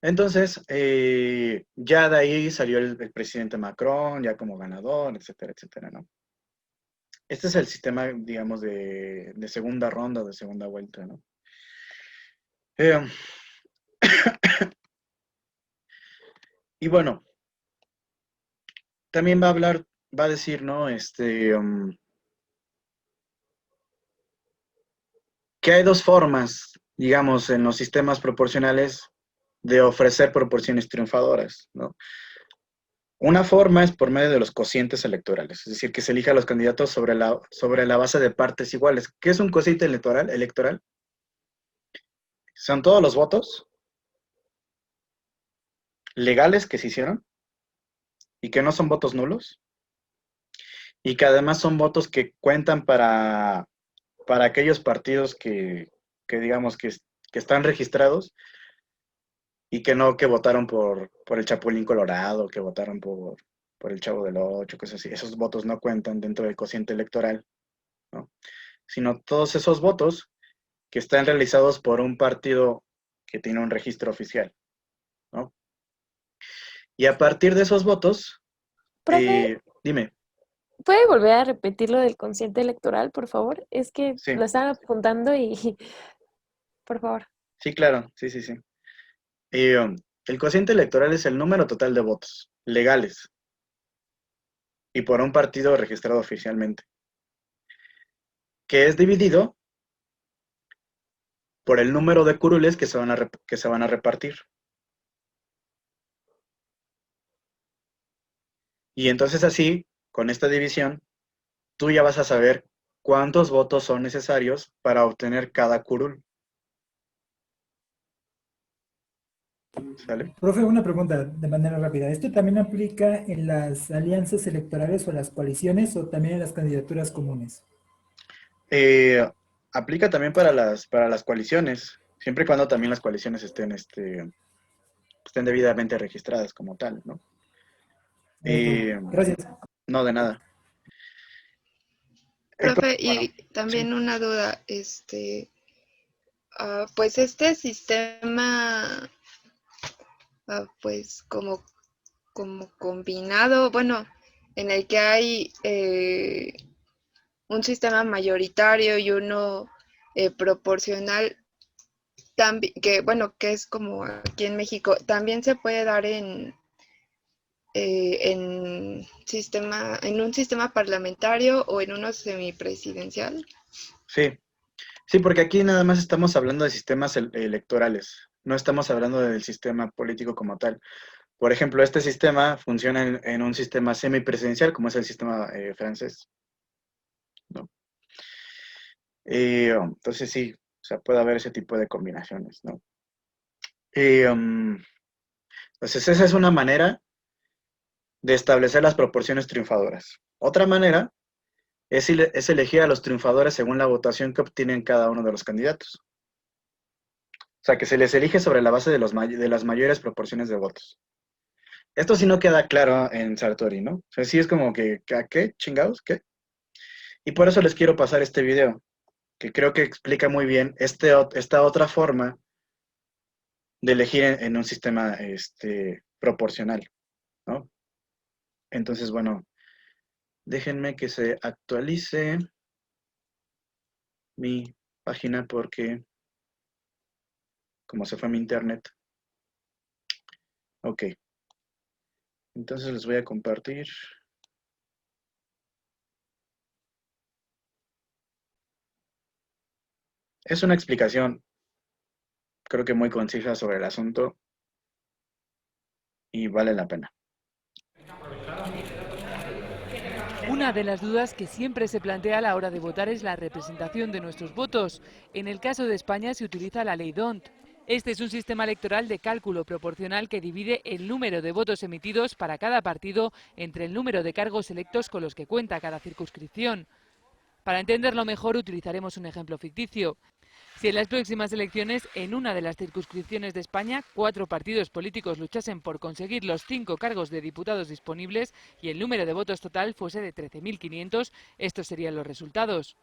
Entonces, ya de ahí salió el presidente Macron, ya como ganador, etcétera, etcétera, ¿no? Este es el sistema, digamos, de segunda ronda o de segunda vuelta, ¿no? Y bueno, también va a decir, ¿no? Que hay dos formas, digamos, en los sistemas proporcionales de ofrecer proporciones triunfadoras, ¿no? Una forma es por medio de los cocientes electorales, es decir, que se elija a los candidatos sobre la base de partes iguales. ¿Qué es un cociente electoral? Son todos los votos legales que se hicieron y que no son votos nulos y que además son votos que cuentan para aquellos partidos que digamos que están registrados y que votaron por el Chapulín Colorado, que votaron por el Chavo del Ocho, cosas así. Esos votos no cuentan dentro del cociente electoral, ¿no? Sino todos esos votos que están realizados por un partido que tiene un registro oficial, ¿no? Y a partir de esos votos, Profe, dime, ¿puede volver a repetir lo del consciente electoral, por favor? Es que sí, lo estaba apuntando y, por favor. sí, claro, sí, sí, sí. El cociente electoral es el número total de votos legales y por un partido registrado oficialmente, que es dividido por el número de curules que se van a repartir. Y entonces así, con esta división, tú ya vas a saber cuántos votos son necesarios para obtener cada curul. ¿Sale? Profe, una pregunta de manera rápida. ¿Esto también aplica en las alianzas electorales o las coaliciones o también en las candidaturas comunes? Aplica también para las coaliciones, siempre y cuando también las coaliciones estén debidamente registradas como tal, ¿no? Gracias. No, de nada. Profe, Bueno, y también sí. una duda, pues este sistema, pues como combinado, bueno, en el que hay un sistema mayoritario y uno proporcional, que bueno, que es como aquí en México, también se puede dar en un sistema parlamentario o en uno semipresidencial. Sí, sí, porque aquí nada más estamos hablando de sistemas electorales, no estamos hablando del sistema político como tal. Por ejemplo, este sistema funciona en un sistema semipresidencial, como es el sistema francés, ¿no? Entonces sí, o sea, puede haber ese tipo de combinaciones, ¿no? Entonces esa es una manera de establecer las proporciones triunfadoras. Otra manera es elegir a los triunfadores según la votación que obtienen cada uno de los candidatos. O sea, que se les elige sobre la base de las mayores proporciones de votos. Esto sí no queda claro en Sartori, ¿no? O sea, sí es como que, ¿a qué? ¿Chingados? ¿Qué? Y por eso les quiero pasar este video, que creo que explica muy bien esta otra forma de elegir en un sistema proporcional, ¿no? Entonces, bueno, déjenme que se actualice mi página porque como se fue mi internet. Ok. Entonces les voy a compartir. Es una explicación, creo que muy concisa sobre el asunto y vale la pena. Una de las dudas que siempre se plantea a la hora de votar es la representación de nuestros votos. En el caso de España se utiliza la ley D'Hondt. Este es un sistema electoral de cálculo proporcional que divide el número de votos emitidos para cada partido entre el número de cargos electos con los que cuenta cada circunscripción. Para entenderlo mejor utilizaremos un ejemplo ficticio. Si en las próximas elecciones, en una de las circunscripciones de España, 4 partidos políticos luchasen por conseguir los 5 cargos de diputados disponibles y el número de votos total fuese de 13.500, estos serían los resultados.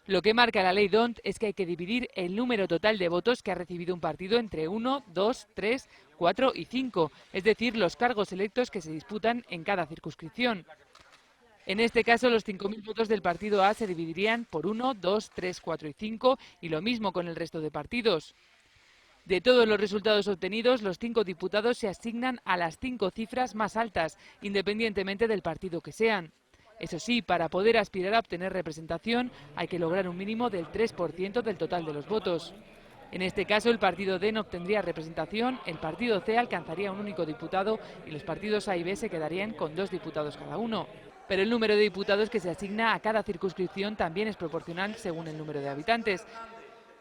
Lo que marca la ley D'Hondt es que hay que dividir el número total de votos que ha recibido un partido entre 1, 2, 3, 4 y 5, es decir, los cargos electos que se disputan en cada circunscripción. En este caso, los 5.000 votos del partido A se dividirían por 1, 2, 3, 4 y 5, y lo mismo con el resto de partidos. De todos los resultados obtenidos, los 5 diputados se asignan a las 5 cifras más altas, independientemente del partido que sean. Eso sí, para poder aspirar a obtener representación, hay que lograr un mínimo del 3% del total de los votos. En este caso, el partido D no obtendría representación, el partido C alcanzaría un único diputado y los partidos A y B se quedarían con 2 diputados cada uno. Pero el número de diputados que se asigna a cada circunscripción también es proporcional según el número de habitantes.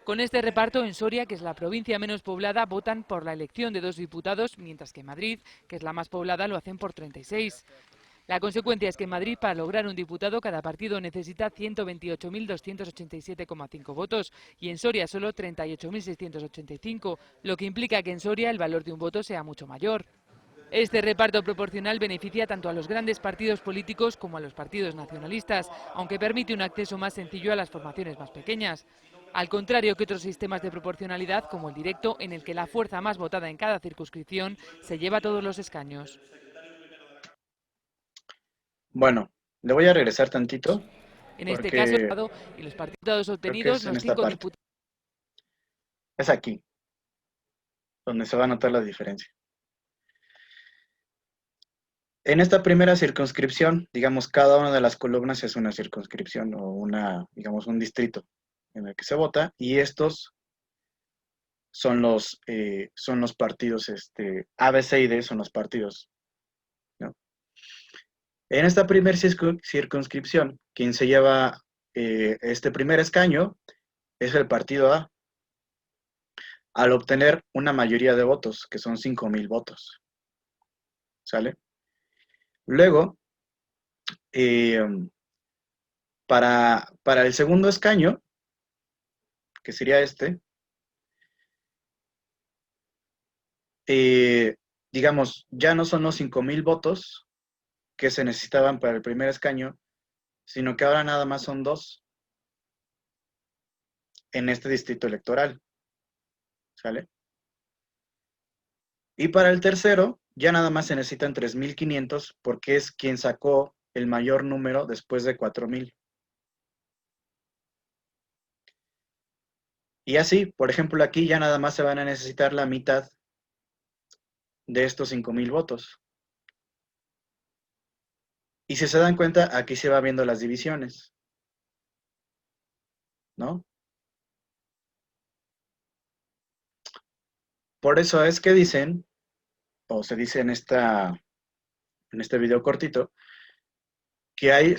Con este reparto, en Soria, que es la provincia menos poblada, votan por la elección de 2 diputados, mientras que en Madrid, que es la más poblada, lo hacen por 36. La consecuencia es que en Madrid, para lograr un diputado, cada partido necesita 128.287,5 votos y en Soria solo 38.685, lo que implica que en Soria el valor de un voto sea mucho mayor. Este reparto proporcional beneficia tanto a los grandes partidos políticos como a los partidos nacionalistas, aunque permite un acceso más sencillo a las formaciones más pequeñas. Al contrario que otros sistemas de proporcionalidad, como el directo, en el que la fuerza más votada en cada circunscripción se lleva todos los escaños. Bueno, le voy a regresar tantito. En este caso, y los partidos obtenidos, los 5 diputados. Es aquí, donde se va a notar la diferencia. En esta primera circunscripción, digamos, cada una de las columnas es una circunscripción o digamos, un distrito en el que se vota, y estos son los partidos, A, B, C y D son los partidos, ¿no? En esta primera circunscripción, quien se lleva este primer escaño es el partido A, al obtener una mayoría de votos, que son 5,000 votos. ¿Sale? Luego, para el segundo escaño, que sería digamos, ya no son los 5,000 votos que se necesitaban para el primer escaño, sino que ahora nada más son 2 en este distrito electoral. ¿Sale? Y para el tercero, ya nada más se necesitan 3,500 porque es quien sacó el mayor número después de 4,000. Y así, por ejemplo, aquí ya nada más se van a necesitar la mitad de estos 5,000 votos. Y si se dan cuenta, aquí se va viendo las divisiones, ¿no? Por eso es que dicen, o se dice en este video cortito, que hay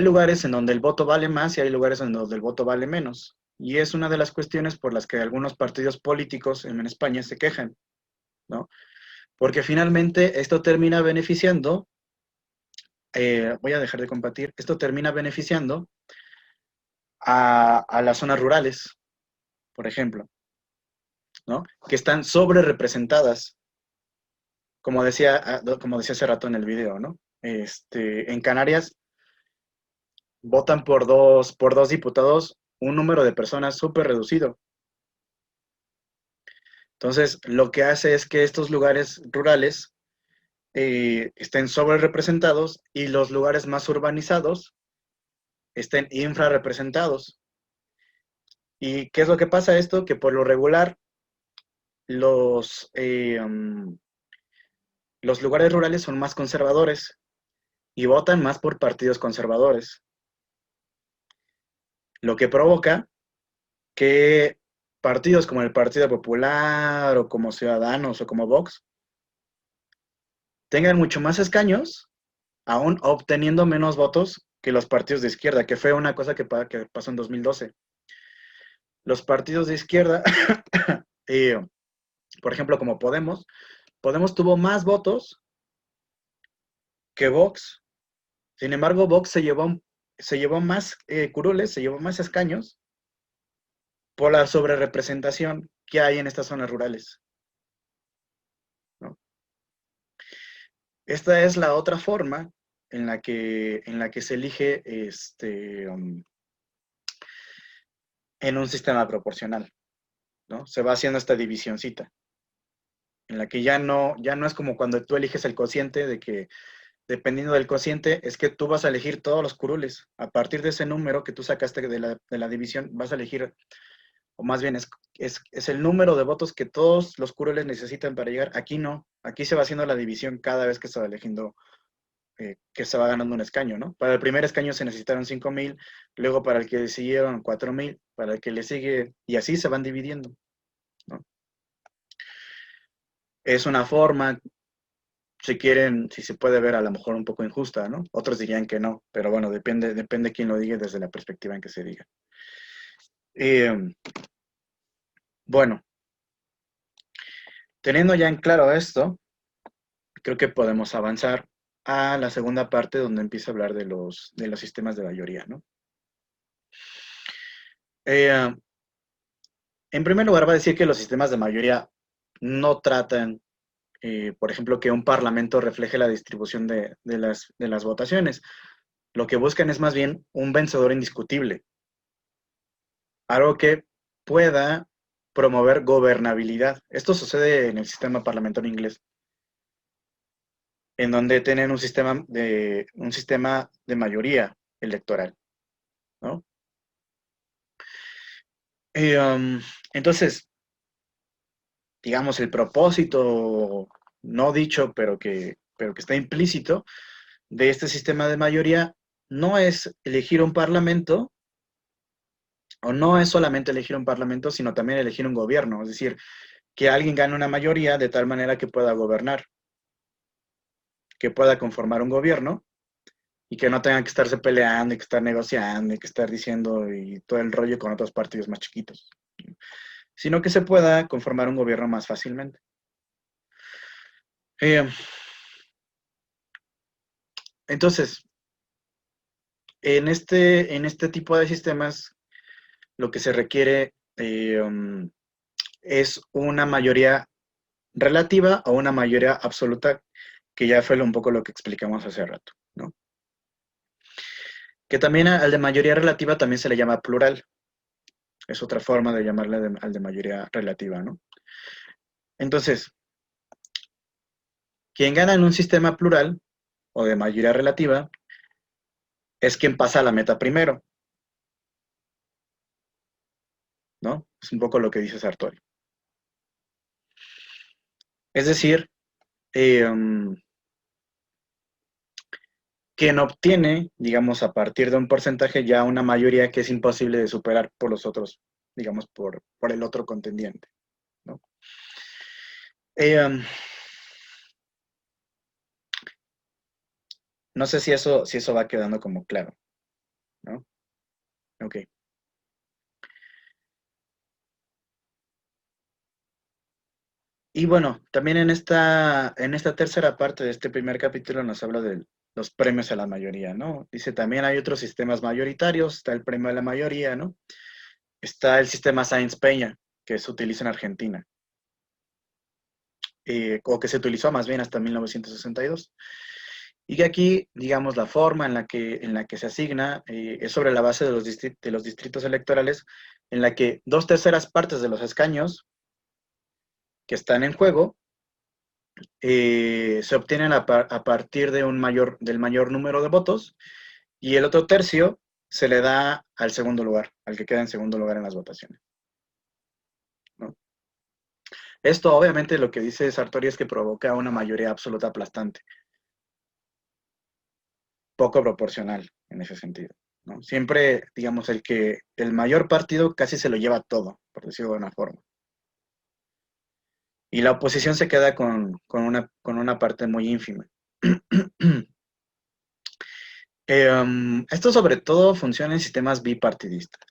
lugares en donde el voto vale más y hay lugares en donde el voto vale menos. Y es una de las cuestiones por las que algunos partidos políticos en España se quejan, ¿no? Porque finalmente esto termina beneficiando, voy a dejar de compartir, esto termina beneficiando a las zonas rurales, por ejemplo, ¿no? Que están sobre representadas, como decía hace rato en el video, ¿no? En Canarias votan por dos diputados un número de personas súper reducido. Entonces, lo que hace es que estos lugares rurales estén sobre representados y los lugares más urbanizados estén infrarrepresentados. ¿Y qué es lo que pasa esto? Que por lo regular los lugares rurales son más conservadores y votan más por partidos conservadores. Lo que provoca que partidos como el Partido Popular o como Ciudadanos o como Vox tengan mucho más escaños, aún obteniendo menos votos que los partidos de izquierda, que fue una cosa que pasó en 2012. Los partidos de izquierda, por ejemplo, como Podemos tuvo más votos que Vox. Sin embargo, Vox se llevó más curules, se llevó más escaños por la sobrerepresentación que hay en estas zonas rurales, ¿no? Esta es la otra forma en la que se elige en un sistema proporcional, ¿no? Se va haciendo esta divisioncita, en la que ya no es como cuando tú eliges el cociente, de que dependiendo del cociente, es que tú vas a elegir todos los curules. A partir de ese número que tú sacaste de la división, vas a elegir, o más bien es el número de votos que todos los curules necesitan para llegar. Aquí no, aquí se va haciendo la división cada vez que se va eligiendo, que se va ganando un escaño, ¿no? Para el primer escaño se necesitaron 5,000, luego para el que siguieron 4,000, para el que le sigue, y así se van dividiendo, Es una forma, si quieren, si se puede ver a lo mejor un poco injusta, ¿no? Otros dirían que no, pero bueno, depende quién lo diga desde la perspectiva en que se diga. Bueno, teniendo ya en claro esto, creo que podemos avanzar a la segunda parte donde empieza a hablar de los sistemas de mayoría, ¿no? En primer lugar, va a decir que los sistemas de mayoría no tratan, por ejemplo, que un parlamento refleje la distribución de las votaciones. Lo que buscan es más bien un vencedor indiscutible, algo que pueda promover gobernabilidad. Esto sucede en el sistema parlamentario inglés, en donde tienen un sistema de mayoría electoral, ¿no? Entonces, digamos, el propósito no dicho, pero que está implícito de este sistema de mayoría no es elegir un parlamento, o no es solamente elegir un parlamento, sino también elegir un gobierno, es decir, que alguien gane una mayoría de tal manera que pueda gobernar, que pueda conformar un gobierno y que no tengan que estarse peleando y que estar negociando y que estar diciendo y todo el rollo con otros partidos más chiquitos, sino que se pueda conformar un gobierno más fácilmente. Entonces, en este tipo de sistemas, lo que se requiere es una mayoría relativa o una mayoría absoluta, que ya fue un poco lo que explicamos hace rato, ¿no? Que también al de mayoría relativa también se le llama plural. Es otra forma de llamarle al de mayoría relativa, ¿no? Entonces, quien gana en un sistema plural o de mayoría relativa es quien pasa a la meta primero, ¿no? Es un poco lo que dice Sartori. Es decir, quien obtiene, digamos, a partir de un porcentaje ya una mayoría que es imposible de superar por los otros, digamos, por el otro contendiente, ¿no? No sé si eso va quedando como claro, ¿no? Ok. Y bueno, también en esta tercera parte de este primer capítulo nos habla de los premios a la mayoría, ¿no? Dice, también hay otros sistemas mayoritarios, está el premio a la mayoría, ¿no? Está el sistema Sáenz-Peña, que se utiliza en Argentina, o que se utilizó más bien hasta 1962. Y que aquí, digamos, la forma en la que se asigna es sobre la base de los distritos electorales, en la que 2/3 partes de los escaños que están en juego se obtienen a partir de del mayor número de votos, y el otro tercio se le da al segundo lugar, al que queda en segundo lugar en las votaciones, ¿no? Esto obviamente lo que dice Sartori es que provoca una mayoría absoluta aplastante, poco proporcional en ese sentido, ¿no? Siempre, digamos, el mayor partido casi se lo lleva todo, por decirlo de una forma. Y la oposición se queda con una parte muy ínfima. Esto sobre todo funciona en sistemas bipartidistas,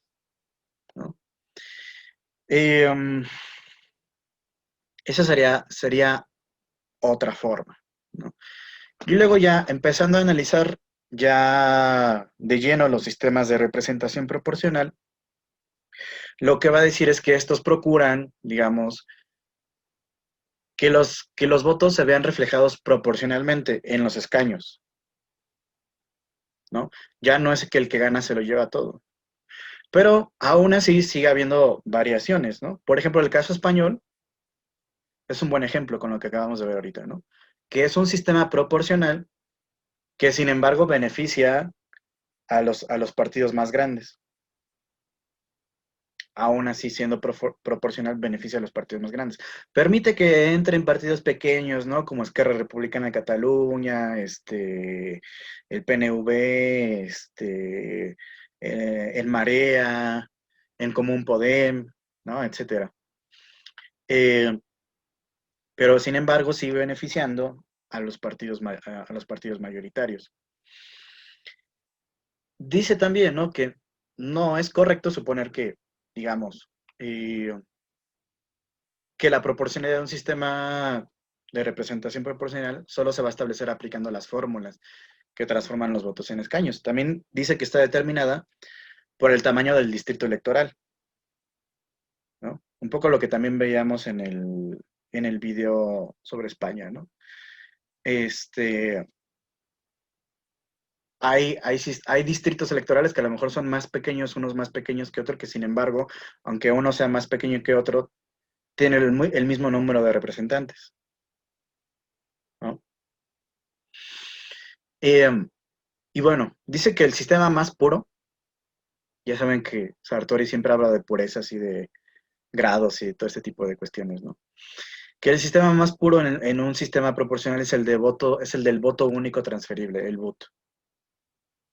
¿no? Esa sería otra forma, ¿no? Y luego ya, empezando a analizar ya de lleno los sistemas de representación proporcional, lo que va a decir es que estos procuran, digamos, que los votos se vean reflejados proporcionalmente en los escaños, ¿no? Ya no es que el que gana se lo lleva todo. Pero aún así sigue habiendo variaciones, ¿no? Por ejemplo, el caso español es un buen ejemplo con lo que acabamos de ver ahorita, ¿no? Que es un sistema proporcional que, sin embargo, beneficia a los partidos más grandes. Aún así, siendo proporcional, beneficia a los partidos más grandes. Permite que entren partidos pequeños, ¿no? Como Esquerra Republicana de Cataluña, el PNV, en Marea, en Común Podem, ¿no? Etcétera. pero sin embargo sigue beneficiando a los partidos mayoritarios. Dice también, ¿no?, que no es correcto suponer que, digamos, que la proporcionalidad de un sistema de representación proporcional solo se va a establecer aplicando las fórmulas que transforman los votos en escaños. También dice que está determinada por el tamaño del distrito electoral, ¿no? Un poco lo que también veíamos en el video sobre España, ¿no? Hay distritos electorales que a lo mejor son más pequeños, unos más pequeños que otros, que sin embargo, aunque uno sea más pequeño que otro, tiene el mismo número de representantes, ¿no? Y bueno, dice que el sistema más puro, ya saben que Sartori siempre habla de purezas y de grados y todo este tipo de cuestiones, ¿no? Que el sistema más puro en un sistema proporcional es el del voto único transferible, el VOT,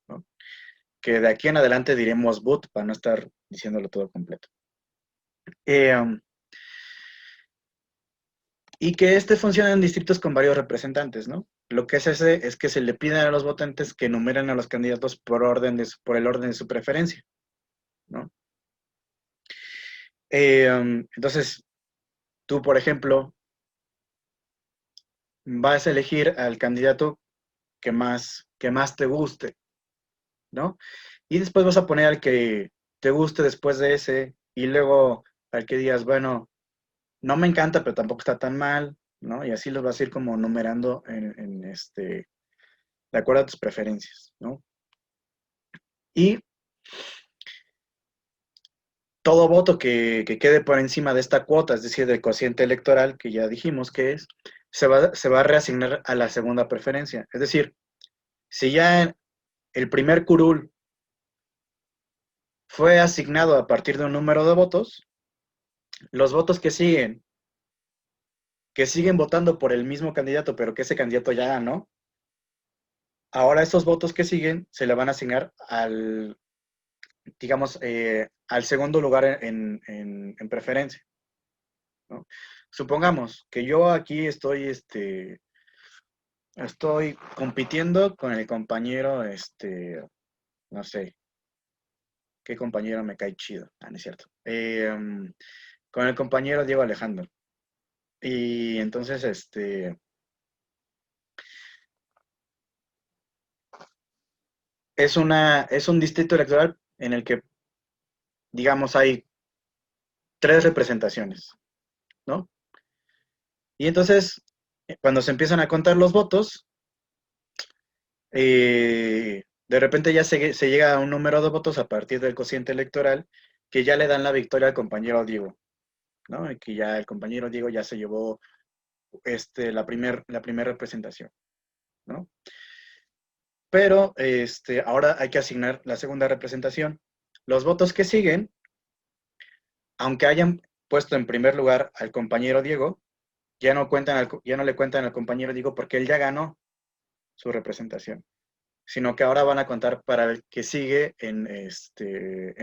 ¿no? Que de aquí en adelante diremos VOT para no estar diciéndolo todo completo. Y que funciona en distritos con varios representantes, ¿no? Lo que es que se le piden a los votantes que enumeren a los candidatos por el orden de su preferencia, ¿no? Entonces, tú, por ejemplo, vas a elegir al candidato que más te guste, ¿no? Y después vas a poner al que te guste después de ese, y luego al que digas, bueno, no me encanta, pero tampoco está tan mal, ¿no? Y así los vas a ir como numerando de acuerdo a tus preferencias, ¿no? Y todo voto que quede por encima de esta cuota, es decir, del cociente electoral, que ya dijimos que es, se va a reasignar a la segunda preferencia. Es decir, si ya el primer curul fue asignado a partir de un número de votos, los votos que siguen votando por el mismo candidato, pero que ese candidato ya ganó, ahora esos votos que siguen se le van a asignar al segundo lugar en preferencia, ¿no? Supongamos que yo aquí estoy compitiendo con el compañero, no sé, qué compañero me cae chido. No es cierto. Con el compañero Diego Alejandro. Y entonces, es un distrito electoral en el que, digamos, hay 3 representaciones, ¿no? Y entonces, cuando se empiezan a contar los votos, de repente ya se llega a un número de votos a partir del cociente electoral que ya le dan la victoria al compañero Diego, ¿no? Y que ya el compañero Diego ya se llevó la primera representación, ¿no? Pero ahora hay que asignar la segunda representación. Los votos que siguen, aunque hayan puesto en primer lugar al compañero Diego, ya no le cuentan al compañero Diego porque él ya ganó su representación, sino que ahora van a contar para el que sigue en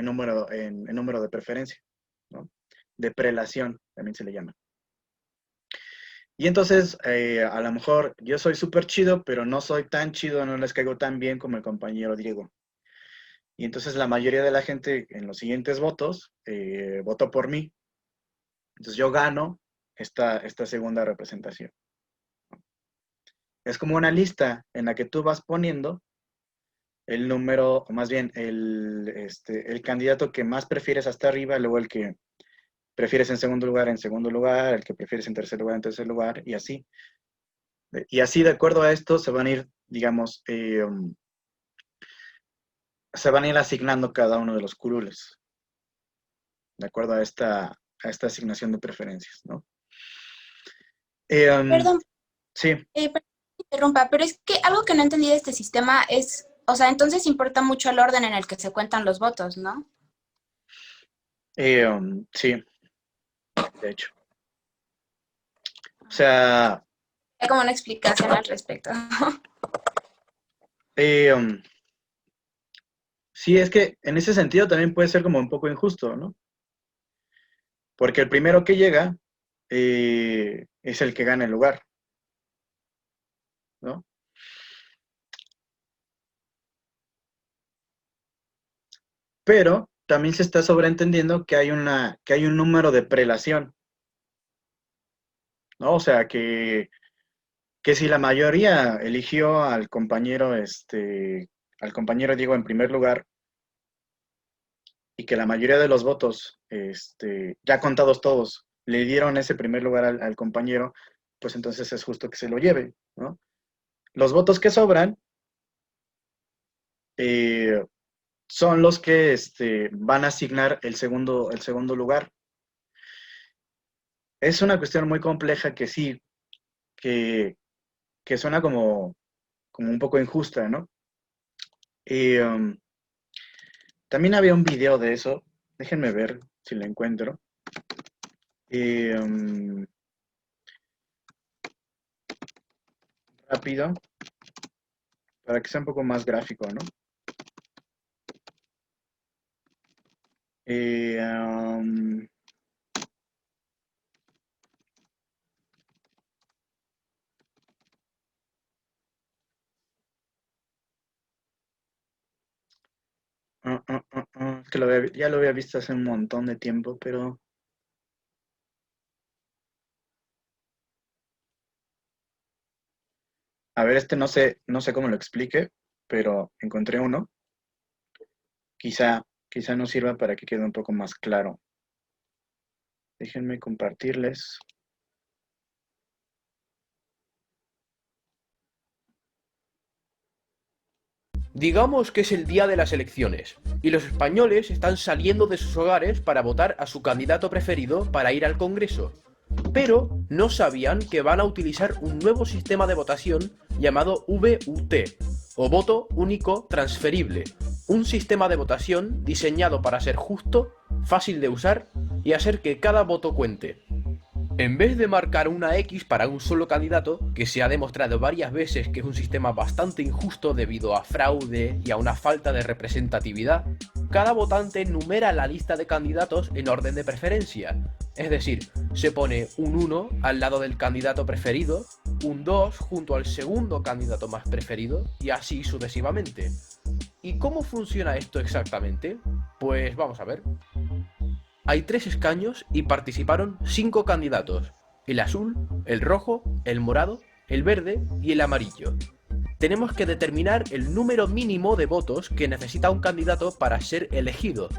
número de preferencia, ¿no? De prelación, también se le llama. Y entonces, a lo mejor yo soy súper chido, pero no soy tan chido, no les caigo tan bien como el compañero Diego. Y entonces la mayoría de la gente en los siguientes votos votó por mí. Entonces yo gano esta segunda representación. Es como una lista en la que tú vas poniendo el número, o más bien el candidato que más prefieres hasta arriba, luego el que prefieres en segundo lugar, el que prefieres en tercer lugar, y así. Y así, de acuerdo a esto, se van a ir, digamos, se van a ir asignando cada uno de los curules, de acuerdo a esta asignación de preferencias, ¿no? Perdón, Sí. perdón que interrumpa, pero es que algo que no entendí de este sistema es, o sea, entonces importa mucho el orden en el que se cuentan los votos, ¿no? Sí, de hecho. O sea, Hay como una explicación al respecto. sí, es que en ese sentido también puede ser como un poco injusto, ¿no? Porque el primero que llega, es el que gana el lugar, ¿no? Pero también se está sobreentendiendo que hay un número de prelación, ¿no? O sea, que si la mayoría eligió al compañero Diego en primer lugar, y que la mayoría de los votos, ya contados todos, le dieron ese primer lugar al compañero, pues entonces es justo que se lo lleve, ¿no? Los votos que sobran son los que van a asignar el segundo lugar. Es una cuestión muy compleja que sí, que suena como un poco injusta, ¿no? También había un video de eso, déjenme ver si lo encuentro. Rápido, para que sea un poco más gráfico, ¿no? Es que ya lo había visto hace un montón de tiempo, pero... A ver, no sé cómo lo explique, pero encontré uno. Quizá nos sirva para que quede un poco más claro. Déjenme compartirles. Digamos que es el día de las elecciones, y los españoles están saliendo de sus hogares para votar a su candidato preferido para ir al Congreso. Pero no sabían que van a utilizar un nuevo sistema de votación llamado VUT, o voto único transferible, un sistema de votación diseñado para ser justo, fácil de usar y hacer que cada voto cuente. En vez de marcar una X para un solo candidato, que se ha demostrado varias veces que es un sistema bastante injusto debido a fraude y a una falta de representatividad, cada votante numera la lista de candidatos en orden de preferencia. Es decir, se pone un 1 al lado del candidato preferido, un 2 junto al segundo candidato más preferido y así sucesivamente. ¿Y cómo funciona esto exactamente? Pues vamos a ver. Hay 3 escaños y participaron 5 candidatos, el azul, el rojo, el morado, el verde y el amarillo. Tenemos que determinar el número mínimo de votos que necesita un candidato para ser elegido.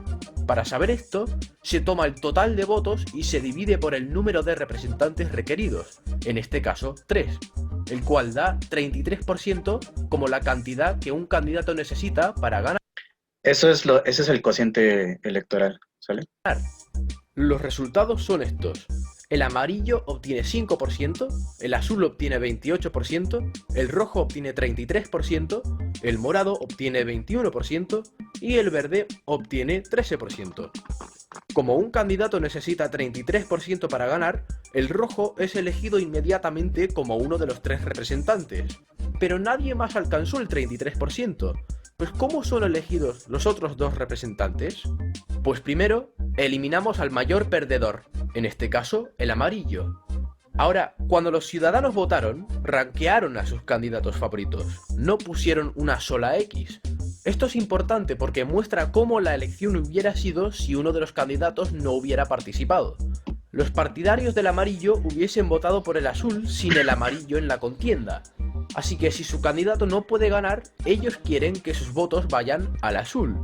Para saber esto, se toma el total de votos y se divide por el número de representantes requeridos, en este caso 3, el cual da 33% como la cantidad que un candidato necesita para ganar. Ese es el cociente electoral, ¿sale? Los resultados son estos. El amarillo obtiene 5%, el azul obtiene 28%, el rojo obtiene 33%, el morado obtiene 21% y el verde obtiene 13%. Como un candidato necesita 33% para ganar, el rojo es elegido inmediatamente como uno de los 3 representantes. Pero nadie más alcanzó el 33%. Pues ¿cómo son elegidos los otros 2 representantes? Pues primero, eliminamos al mayor perdedor, en este caso, el amarillo. Ahora, cuando los ciudadanos votaron, rankearon a sus candidatos favoritos, no pusieron una sola X. Esto es importante porque muestra cómo la elección hubiera sido si uno de los candidatos no hubiera participado. Los partidarios del amarillo hubiesen votado por el azul sin el amarillo en la contienda. Así que si su candidato no puede ganar, ellos quieren que sus votos vayan al azul.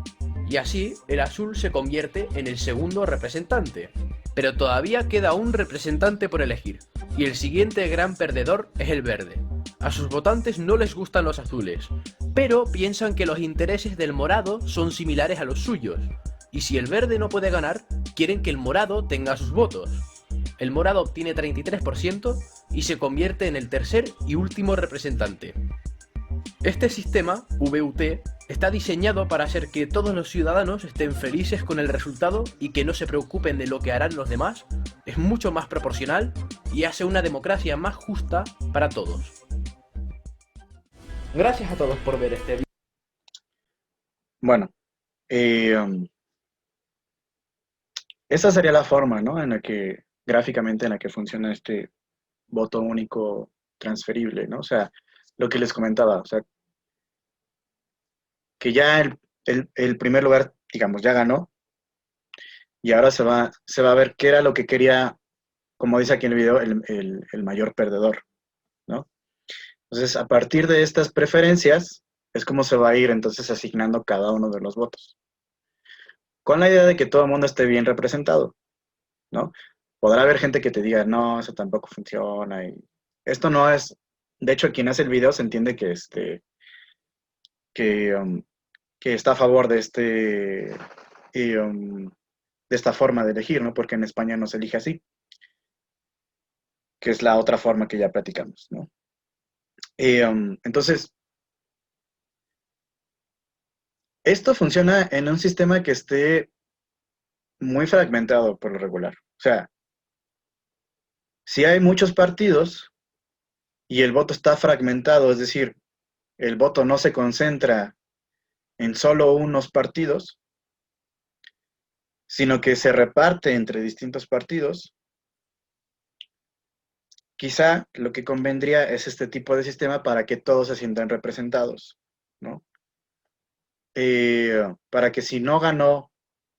Y así, el azul se convierte en el segundo representante. Pero todavía queda un representante por elegir, y el siguiente gran perdedor es el verde. A sus votantes no les gustan los azules, pero piensan que los intereses del morado son similares a los suyos. Y si el verde no puede ganar, quieren que el morado tenga sus votos. El morado obtiene 33% y se convierte en el tercer y último representante. Este sistema, VUT, está diseñado para hacer que todos los ciudadanos estén felices con el resultado y que no se preocupen de lo que harán los demás, es mucho más proporcional y hace una democracia más justa para todos. Gracias a todos por ver este video. Bueno, esa sería la forma, ¿no? Gráficamente en la que funciona este voto único transferible, ¿no? O sea, lo que les comentaba, o sea, que ya el primer lugar, digamos, ya ganó, y ahora se va a ver qué era lo que quería, como dice aquí en el video, el mayor perdedor, ¿no? Entonces, a partir de estas preferencias, es como se va a ir entonces asignando cada uno de los votos. Con la idea de que todo el mundo esté bien representado, ¿no? Podrá haber gente que te diga, no, eso tampoco funciona. Y esto no es, de hecho, quien hace el video se entiende que, que está a favor de de esta forma de elegir, ¿no? Porque en España no se elige así, que es la otra forma que ya platicamos, ¿no? Entonces, esto funciona en un sistema que esté muy fragmentado por lo regular. O sea, si hay muchos partidos y el voto está fragmentado, es decir, el voto no se concentra en solo unos partidos, sino que se reparte entre distintos partidos, quizá lo que convendría es este tipo de sistema para que todos se sientan representados, ¿no? Para que si no ganó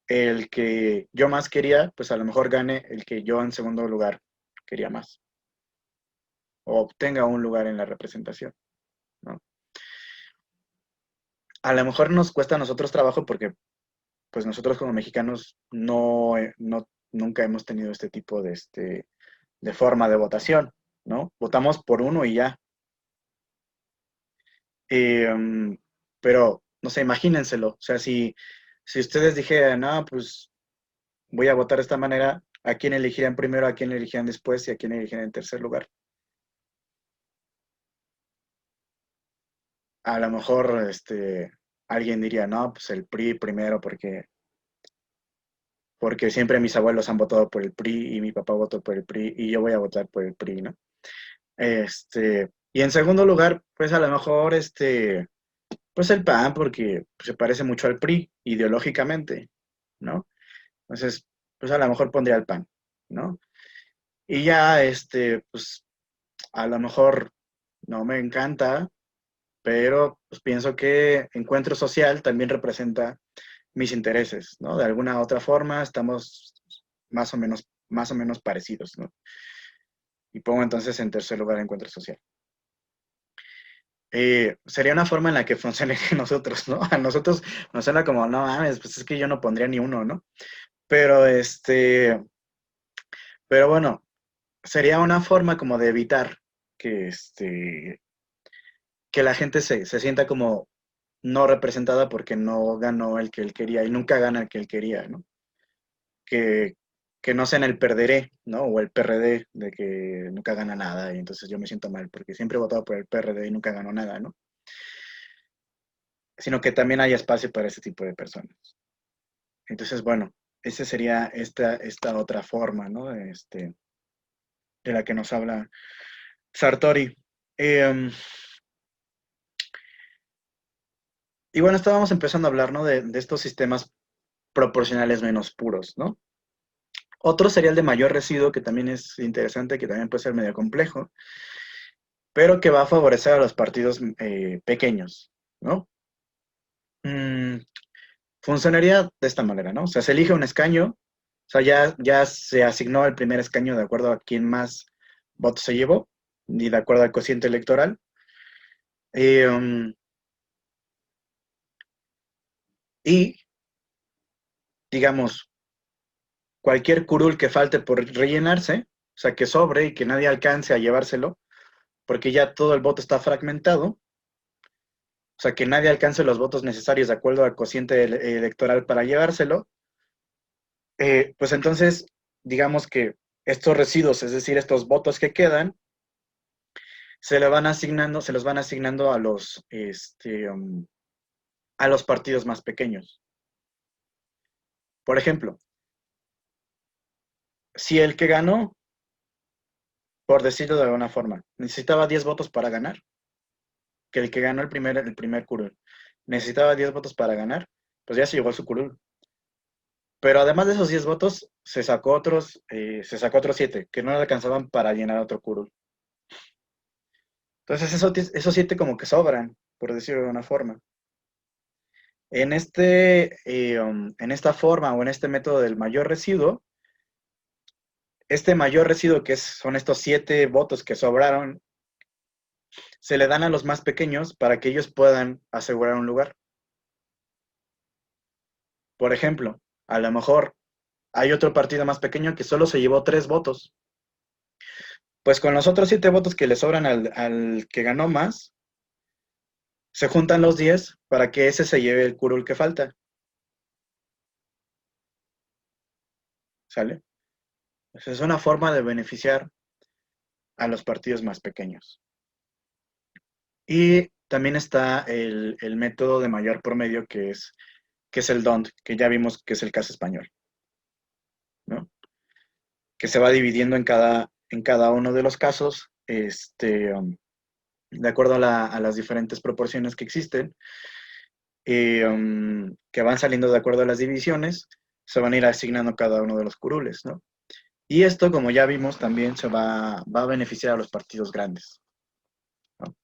el que yo más quería, pues a lo mejor gane el que yo en segundo lugar quería más. O obtenga un lugar en la representación, ¿no? A lo mejor nos cuesta a nosotros trabajo porque pues nosotros como mexicanos nunca hemos tenido este tipo de forma de votación, ¿no? Votamos por uno y ya. Pero, no sé, imagínenselo. O sea, si ustedes dijeran, no, pues voy a votar de esta manera, ¿a quién elegirían primero, a quién elegirían después y a quién elegirían en tercer lugar? A lo mejor alguien diría, no, pues el PRI primero porque siempre mis abuelos han votado por el PRI y mi papá votó por el PRI y yo voy a votar por el PRI, ¿no? Y en segundo lugar, pues a lo mejor pues el PAN porque se parece mucho al PRI ideológicamente, ¿no? Entonces, pues a lo mejor pondría el PAN, ¿no? Y ya, pues a lo mejor no me encanta, pero pues pienso que Encuentro Social también representa mis intereses, ¿no? De alguna otra forma estamos más o menos parecidos, ¿no? Y pongo entonces en tercer lugar Encuentro Social. Sería una forma en la que funcione nosotros, ¿no? A nosotros nos suena como, no mames, pues es que yo no pondría ni uno, ¿no? Pero pero bueno, sería una forma como de evitar que que la gente se sienta como no representada porque no ganó el que él quería y nunca gana el que él quería, ¿no? Que no sea en el perderé, ¿no? O el PRD, de que nunca gana nada y entonces yo me siento mal porque siempre he votado por el PRD y nunca ganó nada, ¿no? Sino que también haya espacio para ese tipo de personas. Entonces, bueno, esa sería esta otra forma, ¿no? De la que nos habla Sartori. Y bueno, estábamos empezando a hablar, ¿no? De estos sistemas proporcionales menos puros, ¿no? Otro sería el de mayor residuo, que también es interesante, que también puede ser medio complejo, pero que va a favorecer a los partidos pequeños, ¿no? Funcionaría de esta manera, ¿no? O sea, se elige un escaño, o sea, ya se asignó el primer escaño de acuerdo a quién más votos se llevó, y de acuerdo al cociente electoral. Y, digamos, cualquier curul que falte por rellenarse, o sea, que sobre y que nadie alcance a llevárselo, porque ya todo el voto está fragmentado, o sea, que nadie alcance los votos necesarios de acuerdo al cociente electoral para llevárselo, pues entonces, digamos que estos residuos, es decir, estos votos que quedan, se los van asignando a los partidos más pequeños. Por ejemplo, si el que ganó, por decirlo de alguna forma, necesitaba 10 votos para ganar, que el que ganó el primer curul necesitaba 10 votos para ganar, pues ya se llevó su curul. Pero además de esos 10 votos, se sacó otros 7 que no le alcanzaban para llenar otro curul. Entonces esos 7 como que sobran, por decirlo de una forma. En esta forma o en este método del mayor residuo, este mayor residuo que son estos 7 votos que sobraron, se le dan a los más pequeños para que ellos puedan asegurar un lugar. Por ejemplo, a lo mejor hay otro partido más pequeño que solo se llevó 3 votos. Pues con los otros 7 votos que le sobran al que ganó más, se juntan los 10 para que ese se lleve el curul que falta. ¿Sale? Pues es una forma de beneficiar a los partidos más pequeños. Y también está el método de mayor promedio, que es el DONT, que ya vimos que es el caso español, ¿no? Que se va dividiendo en cada uno de los casos, de acuerdo a las diferentes proporciones que existen, que van saliendo de acuerdo a las divisiones, se van a ir asignando cada uno de los curules, ¿no? Y esto, como ya vimos, también se va a beneficiar a los partidos grandes, ¿no?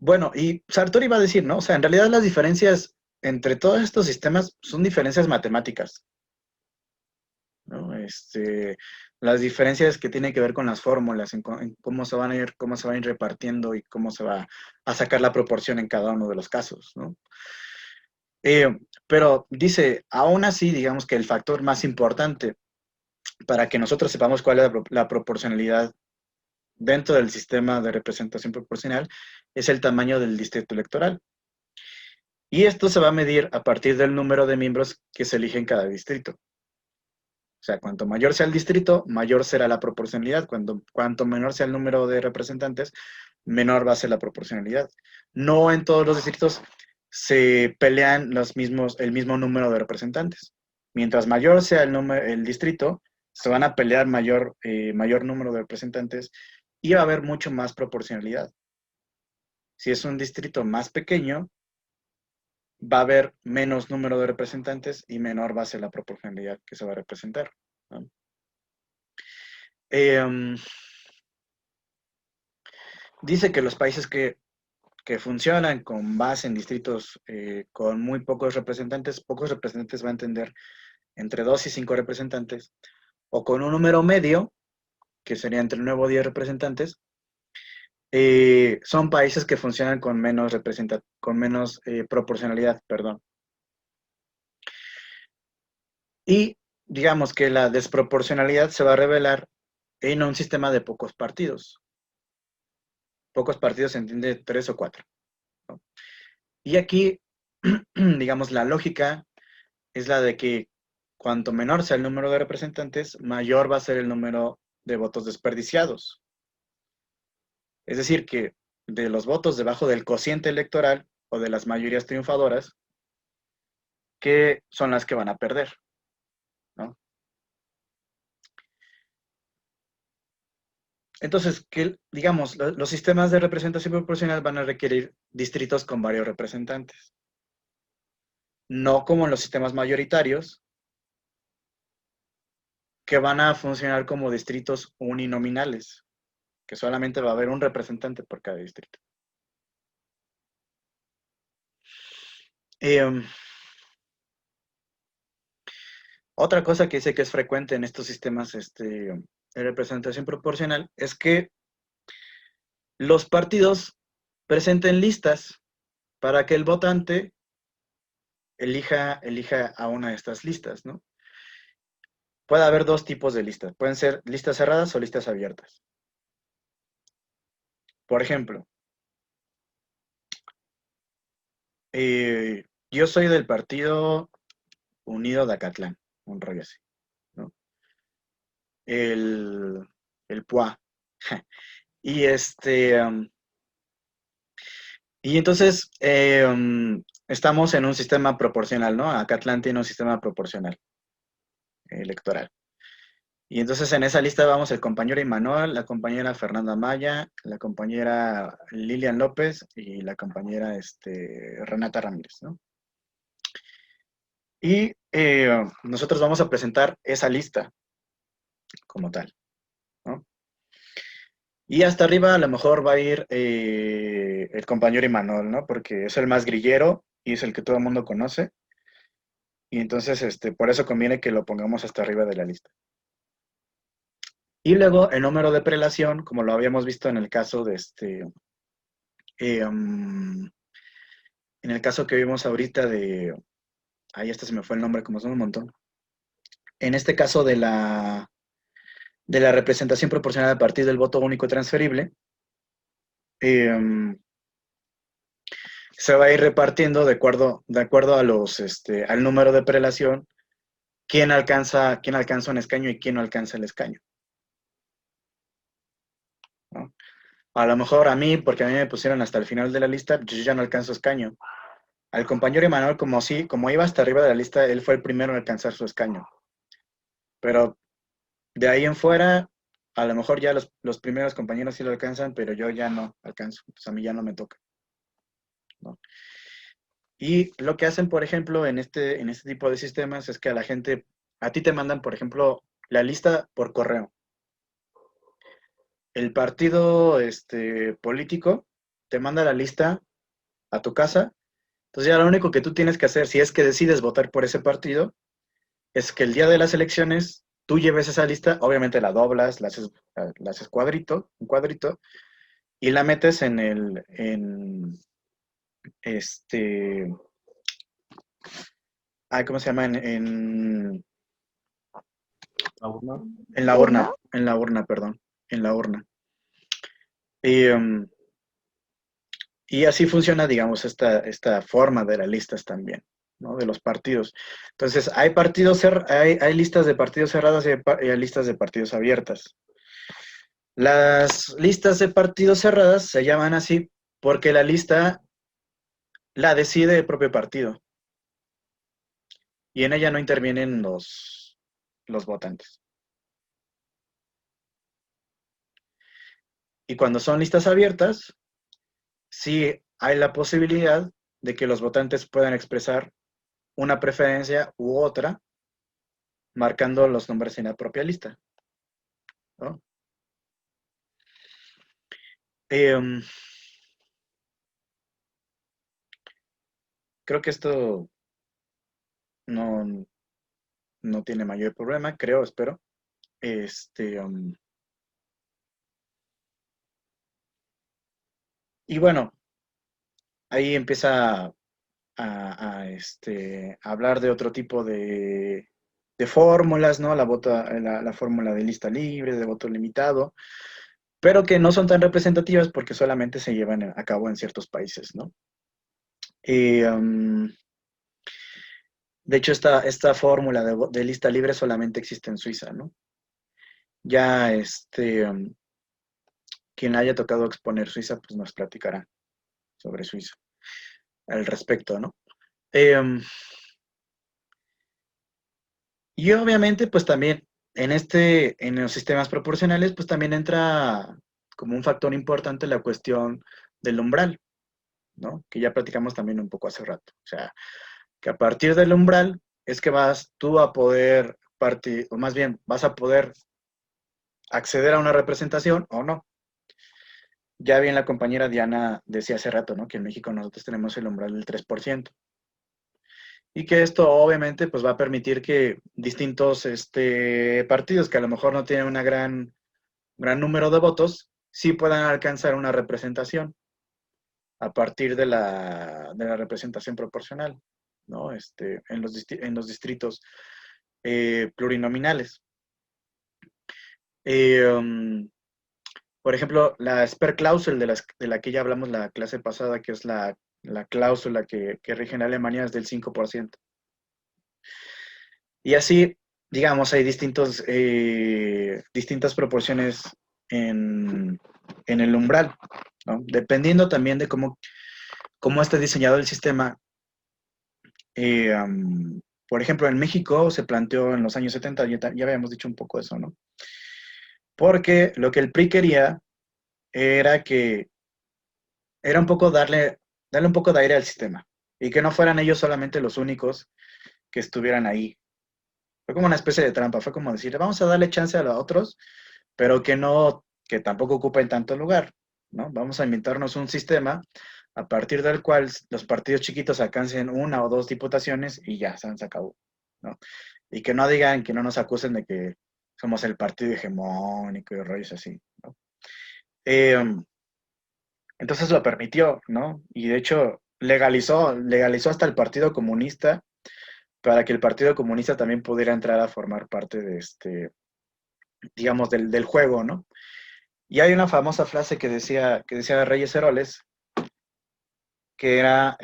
Bueno, y Sartori va a decir, ¿no? O sea, en realidad las diferencias entre todos estos sistemas son diferencias matemáticas, ¿no? Las diferencias que tienen que ver con las fórmulas, en cómo se van a ir repartiendo y cómo se va a sacar la proporción en cada uno de los casos, ¿no? Pero dice, aún así, digamos que el factor más importante para que nosotros sepamos cuál es la proporcionalidad dentro del sistema de representación proporcional es el tamaño del distrito electoral. Y esto se va a medir a partir del número de miembros que se eligen en cada distrito. O sea, cuanto mayor sea el distrito, mayor será la proporcionalidad. Cuanto menor sea el número de representantes, menor va a ser la proporcionalidad. No en todos los distritos se pelean el mismo número de representantes. Mientras mayor sea el distrito, se van a pelear mayor número de representantes y va a haber mucho más proporcionalidad. Si es un distrito más pequeño, va a haber menos número de representantes y menor va a ser la proporcionalidad que se va a representar, ¿no? Dice que los países que funcionan con base en distritos con muy pocos representantes va a entender entre 2 y 5 representantes, o con un número medio, que sería entre 9 o 10 representantes, son países que funcionan con menos proporcionalidad, perdón. Y digamos que la desproporcionalidad se va a revelar en un sistema de pocos partidos. Pocos partidos se entiende 3 o 4, ¿no? Y aquí, digamos, la lógica es la de que cuanto menor sea el número de representantes, mayor va a ser el número de votos desperdiciados. Es decir, que de los votos debajo del cociente electoral o de las mayorías triunfadoras, que son las que van a perder, ¿no? Entonces, digamos, los sistemas de representación proporcional van a requerir distritos con varios representantes. No como en los sistemas mayoritarios, que van a funcionar como distritos uninominales, que solamente va a haber un representante por cada distrito. Otra cosa que dice que es frecuente en estos sistemas de representación proporcional es que los partidos presenten listas para que el votante elija a una de estas listas, ¿no? Puede haber 2 tipos de listas. Pueden ser listas cerradas o listas abiertas. Por ejemplo, yo soy del Partido Unido de Acatlán, un rollo así, ¿no? El PUA. Y y entonces estamos en un sistema proporcional, ¿no? Acatlán tiene un sistema proporcional electoral. Y entonces en esa lista vamos el compañero Imanol, la compañera Fernanda Maya, la compañera Lilian López y la compañera Renata Ramírez, ¿no? Y nosotros vamos a presentar esa lista como tal, ¿no? Y hasta arriba a lo mejor va a ir el compañero Imanol, ¿no? Porque es el más grillero y es el que todo el mundo conoce. Y entonces, por eso conviene que lo pongamos hasta arriba de la lista. Y luego el número de prelación, como lo habíamos visto en el caso de en el caso que vimos ahorita de, ahí se me fue el nombre, como son un montón. En este caso de la representación proporcional a partir del voto único transferible, se va a ir repartiendo de acuerdo a los, al número de prelación, quién alcanza un escaño y quién no alcanza el escaño, ¿no? A lo mejor a mí, porque a mí me pusieron hasta el final de la lista, yo ya no alcanzo escaño. Al compañero Emanuel, como iba hasta arriba de la lista, él fue el primero en alcanzar su escaño. Pero de ahí en fuera, a lo mejor ya los primeros compañeros sí lo alcanzan, pero yo ya no alcanzo. Pues a mí ya no me toca, ¿no? Y lo que hacen, por ejemplo, en este tipo de sistemas es que a ti te mandan, por ejemplo, la lista por correo. El partido político te manda la lista a tu casa. Entonces ya lo único que tú tienes que hacer, si es que decides votar por ese partido, es que el día de las elecciones tú lleves esa lista, obviamente la doblas, la haces un cuadrito, y la metes ¿cómo se llama? ¿La urna? En la urna, perdón, en la urna. Y así funciona, digamos, esta forma de las listas también, ¿no? De los partidos. Entonces, hay listas de partidos cerradas y hay listas de partidos abiertas. Las listas de partidos cerradas se llaman así porque la lista la decide el propio partido. Y en ella no intervienen los votantes. Y cuando son listas abiertas, sí hay la posibilidad de que los votantes puedan expresar una preferencia u otra, marcando los nombres en la propia lista, ¿no? Creo que esto no tiene mayor problema, espero. Y bueno, ahí empieza a hablar de otro tipo de fórmulas, ¿no? La fórmula de lista libre, de voto limitado, pero que no son tan representativas porque solamente se llevan a cabo en ciertos países, ¿no? De hecho, esta fórmula de lista libre solamente existe en Suiza, ¿no? Ya quien haya tocado exponer Suiza, pues nos platicará sobre Suiza al respecto, ¿no? Y obviamente, pues también en los sistemas proporcionales, pues también entra como un factor importante la cuestión del umbral, ¿no? Que ya platicamos también un poco hace rato. O sea, que a partir del umbral es que vas tú a poder partir, o más bien, vas a poder acceder a una representación o no. Ya bien la compañera Diana decía hace rato, ¿no? Que en México nosotros tenemos el umbral del 3%. Y que esto obviamente pues va a permitir que distintos partidos que a lo mejor no tienen un gran número de votos, sí puedan alcanzar una representación a partir de la representación proporcional, ¿no? En los distritos plurinominales. Por ejemplo, la Sperrklausel de la que ya hablamos la clase pasada, que es la cláusula que rige en Alemania, es del 5%. Y así, digamos, hay distintas proporciones en el umbral, ¿no? Dependiendo también de cómo esté diseñado el sistema, por ejemplo, en México se planteó en los años 70, ya habíamos dicho un poco eso, ¿no? Porque lo que el PRI quería era que, era un poco darle un poco de aire al sistema, y que no fueran ellos solamente los únicos que estuvieran ahí. Fue como una especie de trampa, fue como decir, vamos a darle chance a los otros, pero que tampoco ocupen tanto lugar, ¿no? Vamos a inventarnos un sistema a partir del cual los partidos chiquitos alcancen 1 o 2 diputaciones y ya, se acabó, ¿no? Y que no digan, que no nos acusen de que somos el partido hegemónico y rollos así, ¿no? Entonces lo permitió, ¿no? Y de hecho legalizó hasta el Partido Comunista, para que el Partido Comunista también pudiera entrar a formar parte de digamos, del juego, ¿no? Y hay una famosa frase que decía Reyes Heroles, que era,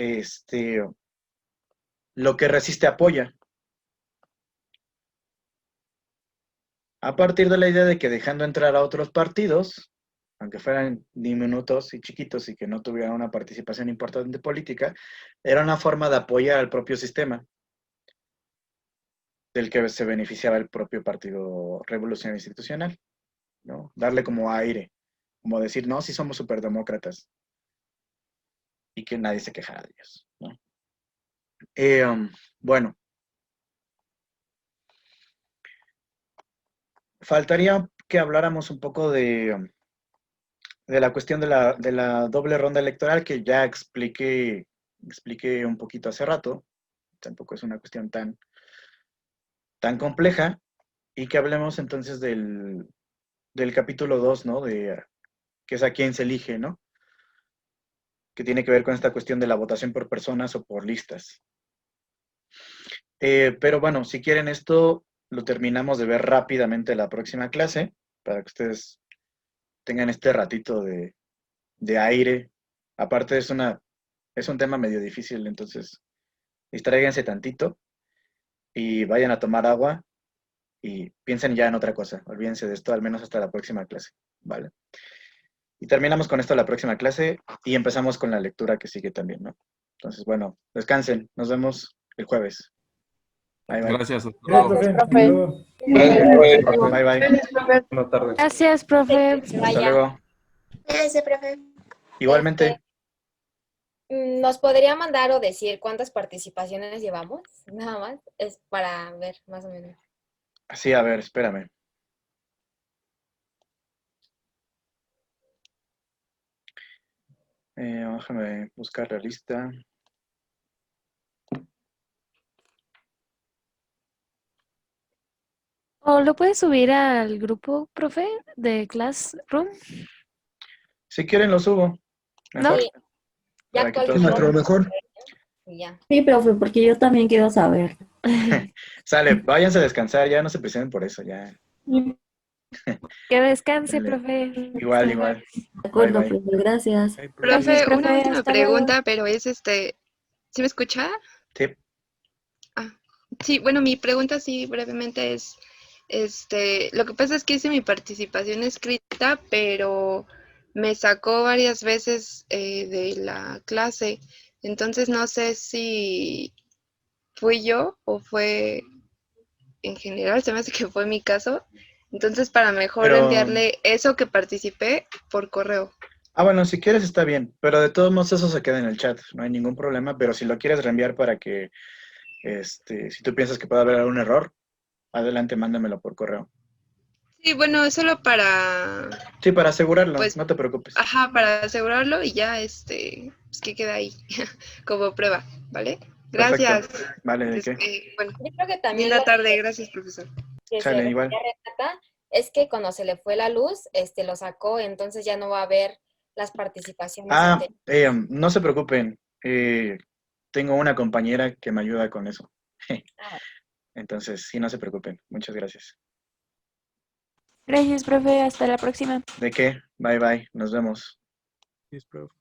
lo que resiste apoya. A partir de la idea de que dejando entrar a otros partidos, aunque fueran diminutos y chiquitos y que no tuvieran una participación importante política, era una forma de apoyar al propio sistema, del que se beneficiaba el propio Partido Revolucionario Institucional, ¿no? Darle como aire, como decir, no, sí somos superdemócratas, y que nadie se quejara de ellos, ¿no? Bueno, faltaría que habláramos un poco de la cuestión de la doble ronda electoral, que ya expliqué un poquito hace rato. Tampoco es una cuestión tan compleja, y que hablemos entonces del capítulo 2, ¿no? Que es a quién se elige, ¿no? Que tiene que ver con esta cuestión de la votación por personas o por listas. Pero bueno, si quieren esto, lo terminamos de ver rápidamente la próxima clase, para que ustedes tengan este ratito de aire. Aparte es un tema medio difícil, entonces distráiganse tantito y vayan a tomar agua y piensen ya en otra cosa. Olvídense de esto, al menos hasta la próxima clase, ¿vale? Y terminamos con esto la próxima clase y empezamos con la lectura que sigue también, ¿no? Entonces, bueno, descansen. Nos vemos el jueves. Bye, bye. Gracias. Gracias, profe. Bye, bye. Buenas tardes. Gracias, profe. Hasta luego. Cuídese, profe. Igualmente. ¿Nos podría mandar o decir cuántas participaciones llevamos? Nada más, es para ver más o menos. Sí, a ver, espérame. Déjame buscar la lista. ¿O lo puedes subir al grupo, profe, de Classroom? Si quieren lo subo. Mejor. Sí. Ya Para que todos actualizó. vean. mejor. Y ya. Sí, profe, porque yo también quiero saber. Sale, váyanse a descansar, ya no se presionen por eso, ya. Que descanse, Dale. profe. Igual, igual. De acuerdo, Bye, bye. profe, gracias. Profe, Gracias, profe, una última hasta luego. pregunta, pero es ¿sí me escucha? Sí. Sí, bueno, mi pregunta sí brevemente es, lo que pasa es que hice mi participación escrita, pero me sacó varias veces de la clase, entonces no sé si fui yo o fue en general, se me hace que fue mi caso, entonces para mejor Pero- enviarle eso que participé por correo. Bueno, si quieres está bien, pero de todos modos eso se queda en el chat, no hay ningún problema, pero si lo quieres reenviar para que, si tú piensas que puede haber algún error, adelante, mándamelo por correo. Sí, bueno, solo para, Sí, para asegurarlo, Pues- no te preocupes. para asegurarlo y ya, pues que queda ahí como prueba, ¿vale? Gracias. Perfecto. Vale, ¿de qué? Bueno, Yo creo que también linda lo tarde, que- gracias, profesor. que se Sale, igual. refería Renata es que cuando se le fue la luz, lo sacó, entonces ya no va a haber las participaciones. No se preocupen, tengo una compañera que me ayuda con eso. Entonces, sí, no se preocupen. Muchas gracias. Gracias, profe. Hasta la próxima. ¿De qué? Bye, bye. Nos vemos. Yes, profe.